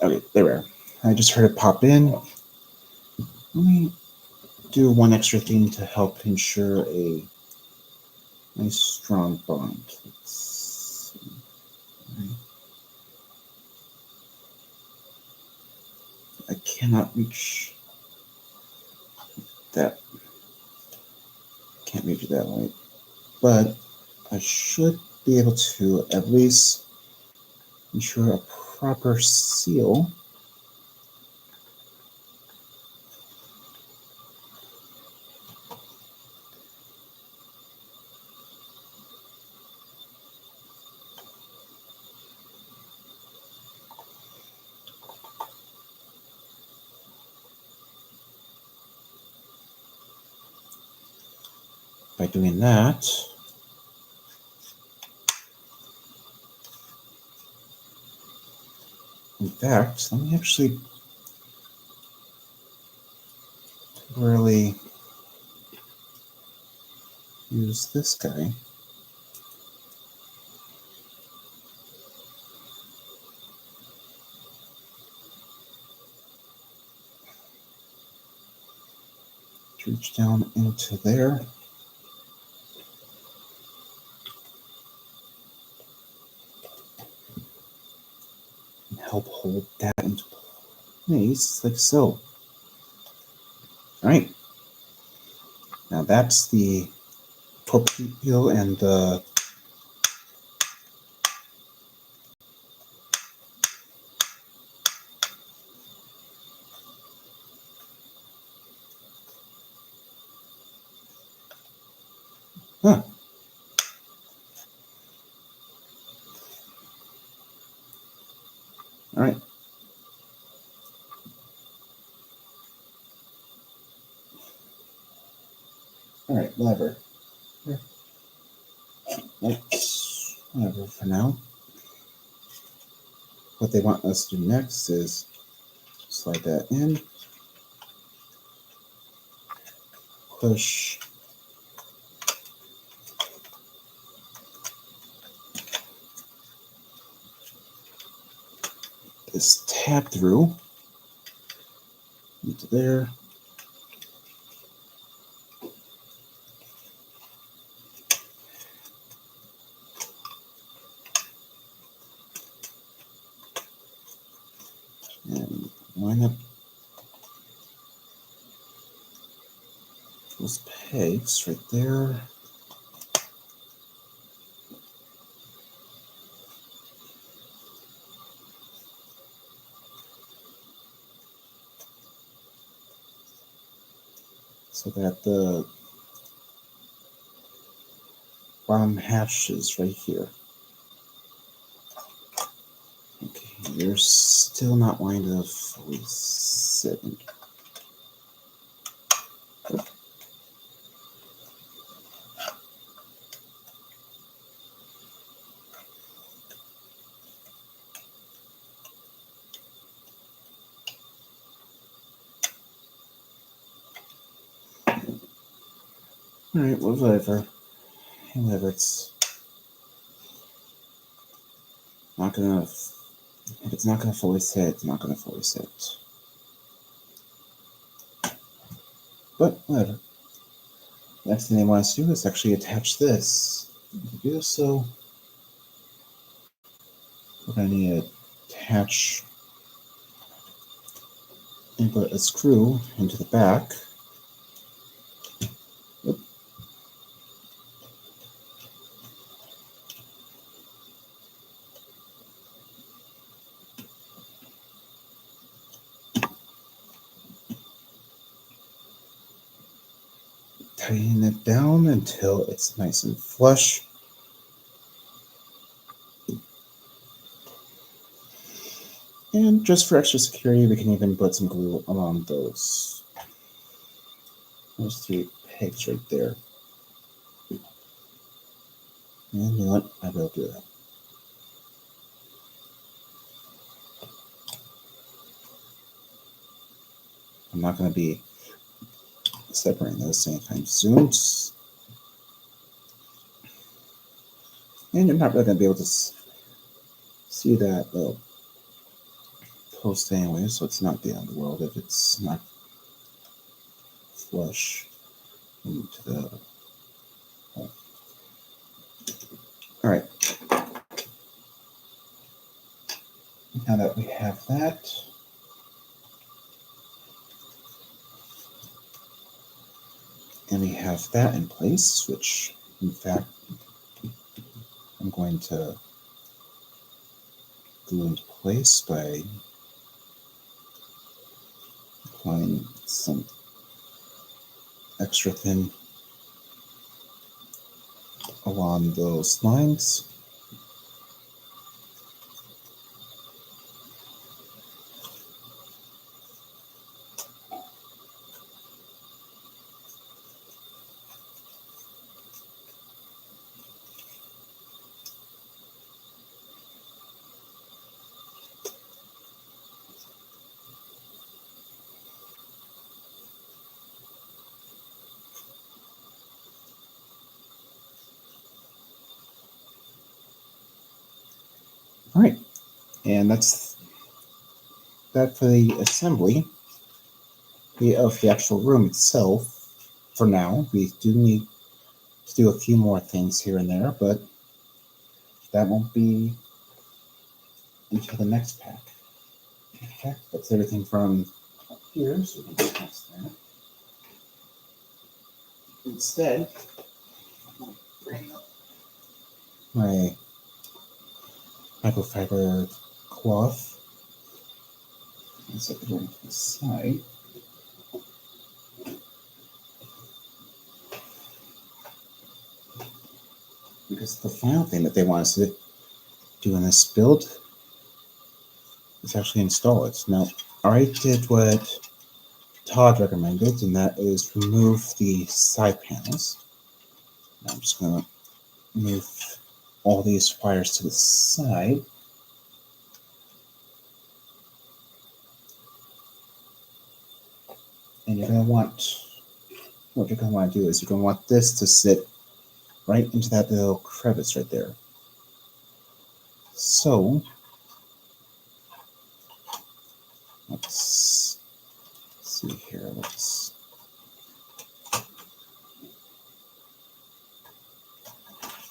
Okay, there we are. I just heard it pop in. Let me do 1 extra thing to help ensure a nice strong bond. Let's see. I cannot reach that. Can't reach it that way, but I should be able to at least ensure a proper seal. By doing that, in fact, let me actually really use this guy. Reach down into there. And help hold that into place like so. All right. Now that's the torpedo and the huh. All right. All right, whatever. Let's whatever for now. What they want us to do next is slide that in, push this tab through into there. And line up those pegs right there. So that the bottom hatch is right here. Okay. you're still not wanting to fully sit. Alright, whatever. It's not gonna. If it's not gonna fully sit, it's not gonna fully sit. But whatever. Next thing they want us to do is actually attach this. To do so, we're gonna need to attach and put a screw into the back. Oop. Tighten it down until it's nice and flush. And just for extra security, we can even put some glue along those 3 pegs right there. And you know what? I will do that. I'm not going to be separating those anytime soon. And you're not really going to be able to see that little post anyway, so it's not the end of the world if it's not flush into the hole. Alright. Now that we have that, and we have that in place, which in fact I'm going to glue into place by applying some extra thin along those lines. All right, and that's that for the assembly of the actual room itself. For now, we do need to do a few more things here and there, but that won't be until the next pack. Okay, that's everything from here, so we can pass that. Instead, I'll bring up my microfiber cloth and set it over to the side. Because the final thing that they want us to do in this build is actually install it. Now, I already did what Todd recommended, and that is remove the side panels. Now I'm just going to move all these wires to the side. And you're going to want, what you're going to want to do is you're going to want this to sit right into that little crevice right there. So, let's see here.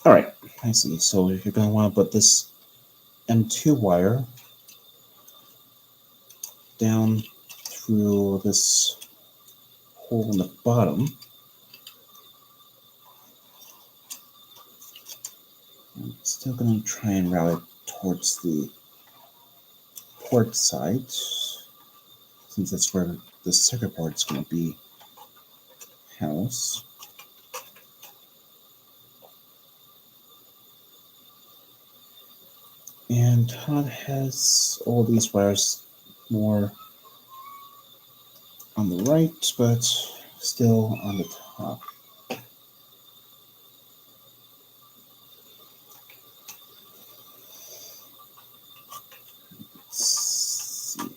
All right, I see. So you're going to want to put this M2 wire down through this hole in the bottom. I'm still going to try and route it towards the port side, since that's where the circuit board is going to be housed. And Todd has all these wires more on the right, but still on the top. Let's see.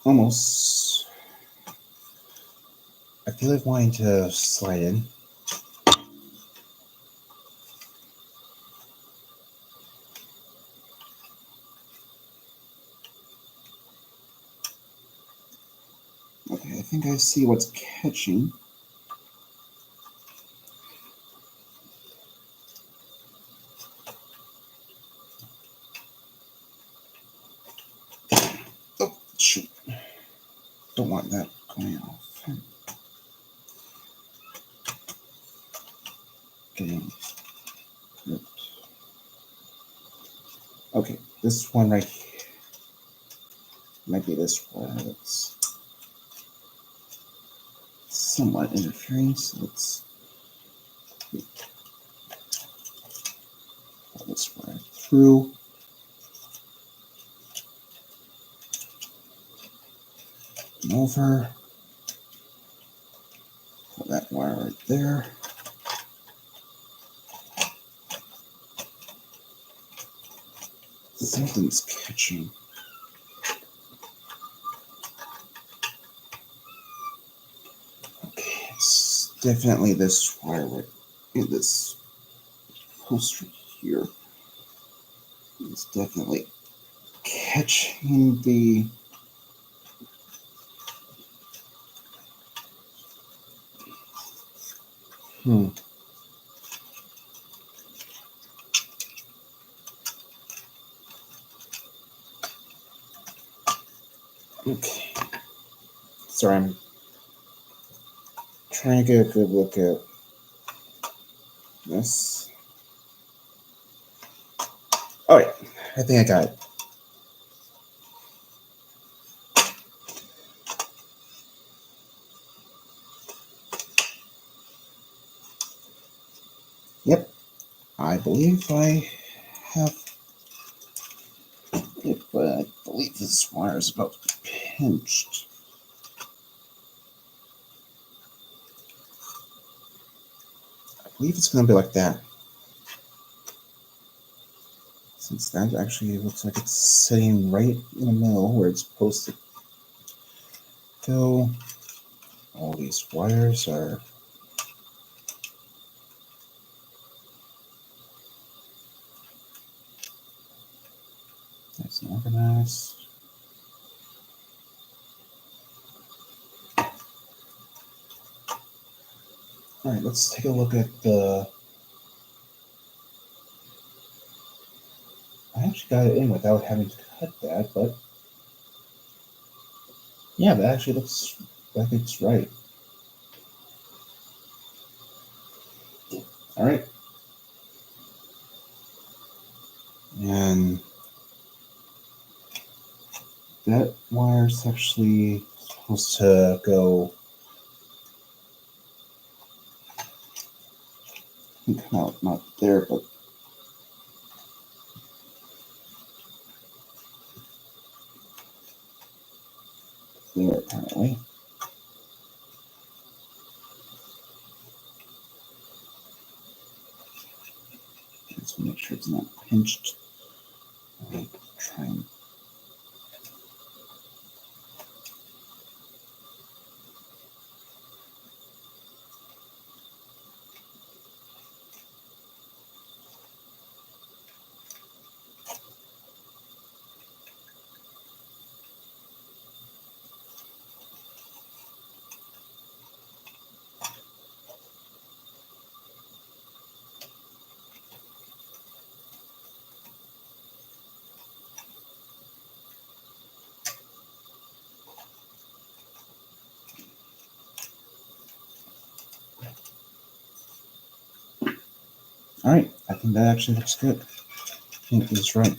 Almost. I feel like wanting to slide in. Okay, I think I see what's catching. Oh, shoot. Don't want that going off. Getting ripped. Okay, this one right here. Might be this one that's somewhat interfering, so let's pull this wire through. And over. Pull that wire right there. Something's catching. Okay, it's definitely this wire right in this poster here. It's definitely catching the Okay. Sorry, I'm trying to get a good look at this. All right, I think I got it. Yep, I believe I have it, but I believe this wire is about to be pinched. I believe it's going to be like that. Since that actually looks like it's sitting right in the middle where it's supposed to go. All these wires are nice and organized. All right, let's take a look at the. I actually got it in without having to cut that, but yeah, that actually looks like it's right. All right. And that wire's actually supposed to go and come out, not there, but there apparently. Just make sure it's not pinched. I'll try and all right, I think that actually looks good. I think it's right.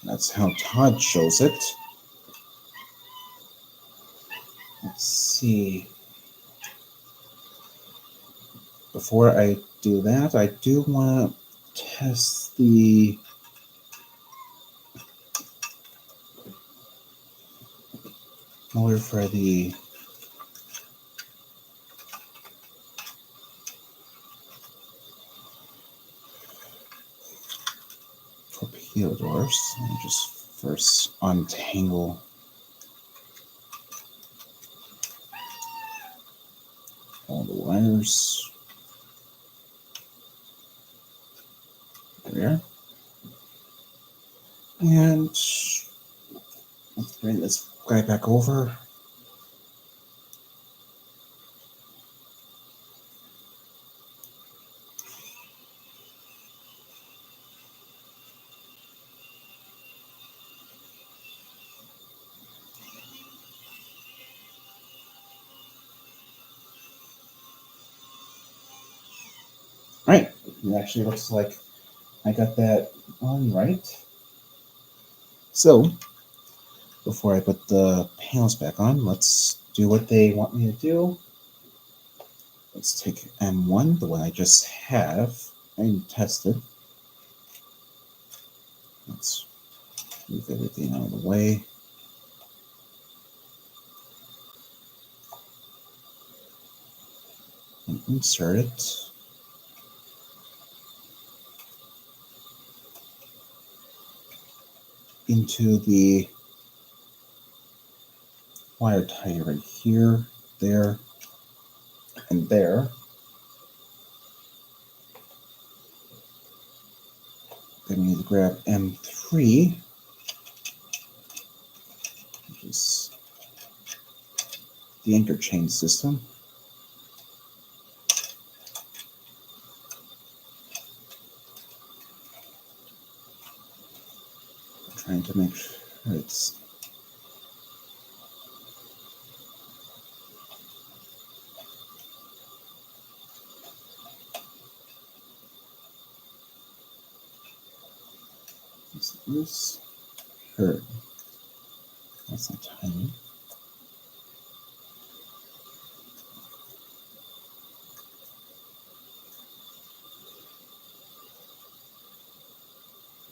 That's how Todd shows it. Let's see. Before I do that, I do want to test the motor for the torpedo doors. Let me just first untangle all the wires. There. And let's bring this guy back over. Right. It actually looks like I got that on right. So, before I put the panels back on, let's do what they want me to do. Let's take M1, the one I just have, and test it. Let's move everything out of the way. And insert it. Into the wire tie right here, there, and there. Then we need to grab M3, which is the anchor chain system. I'm trying to make sure it's loose. Sure. That's not tiny.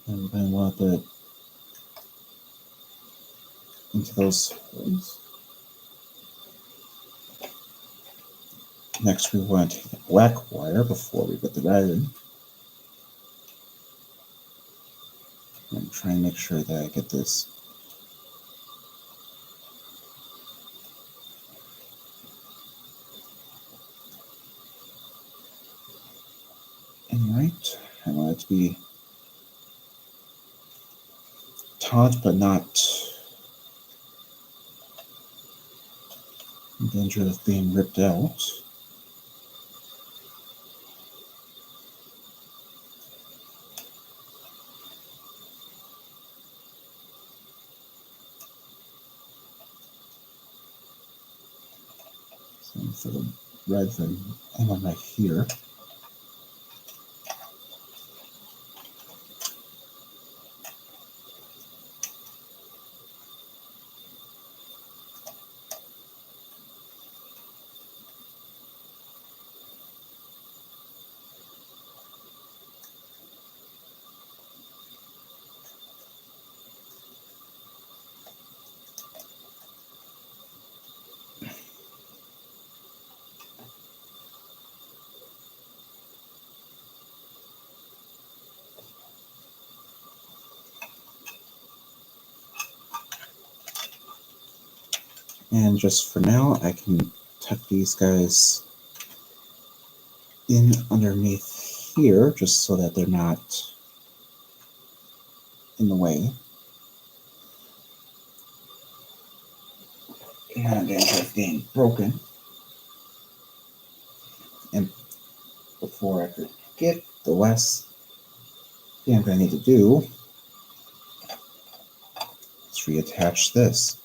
And then we'll put it into those holes. Next, we want to take the black wire before we put the red in. I'm trying to make sure that I get this in right. I want it to be taut, but not in danger of being ripped out. So for the red thing, I'm on right here. And just for now, I can tuck these guys in underneath here, just so that they're not in the way. And danger of getting broken. And before I forget, the last thing I'm going to need to do is reattach this.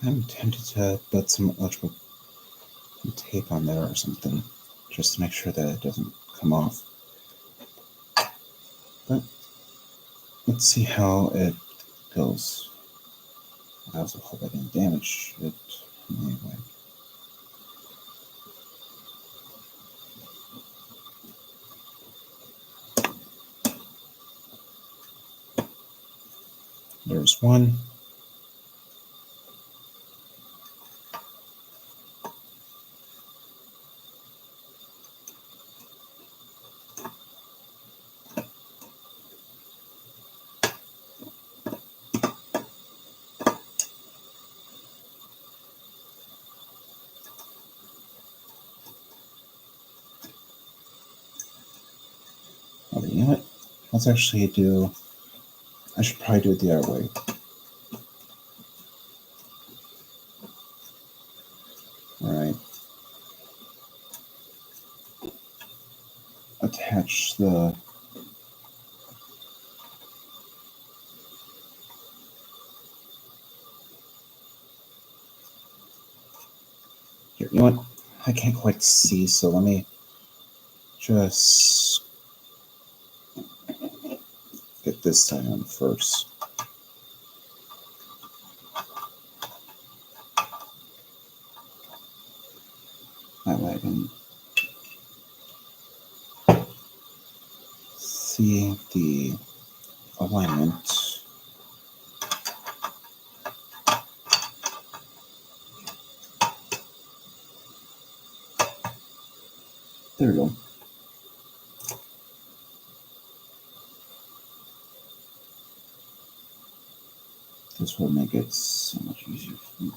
I'm tempted to put some electrical tape on there or something, just to make sure that it doesn't come off. But Let's see how it goes. I also hope I didn't damage it in any way. There's one. Oh, you know what? Let's actually do. I should probably do it the other way. All right. Attach the. Here, you know what? I can't quite see, so let me just get this side on first. That way I can see the alignment. There we go. This will make it so much easier for me to.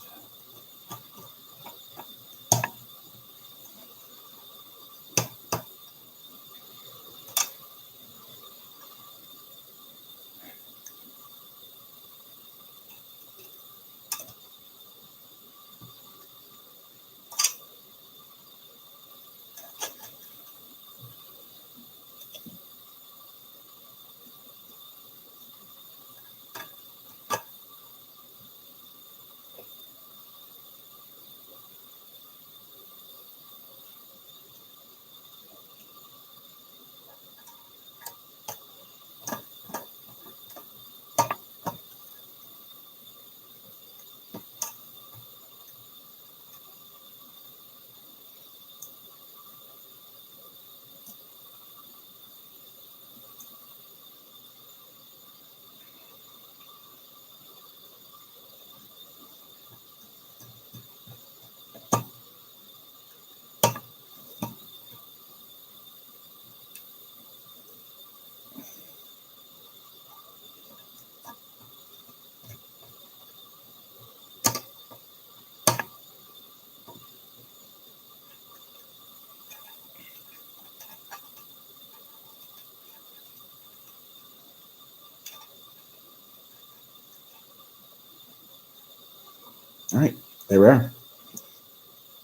All right, there we are.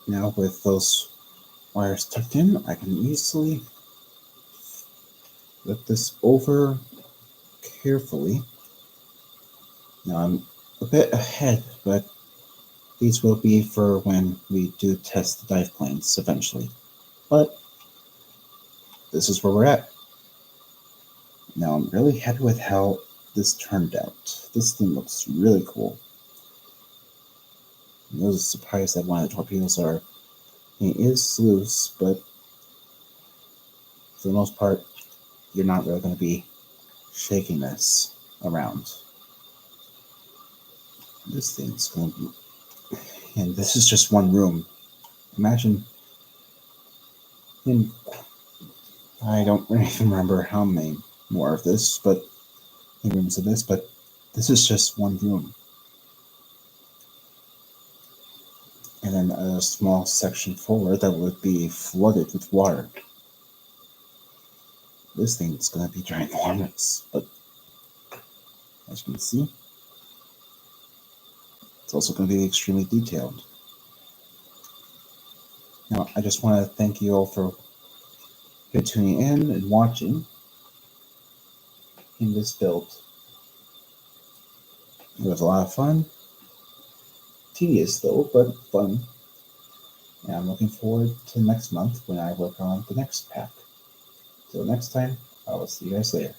Now with those wires tucked in, I can easily flip this over carefully. Now I'm a bit ahead, but these will be for when we do test the dive planes eventually. But this is where we're at. Now I'm really happy with how this turned out. This thing looks really cool. I was surprised that one of the torpedoes it is loose, but for the most part, you're not really going to be shaking this around. This thing's going to be, and this is just one room. Imagine, I don't even remember how many more of this, but rooms of this, but this is just one room. And then a small section forward that would be flooded with water. This thing's going to be ginormous, but as you can see, it's also going to be extremely detailed. Now, I just want to thank you all for tuning in and watching in this build. It was a lot of fun. Tedious though, but fun. And I'm looking forward to next month when I work on the next pack. Till next time, I will see you guys later.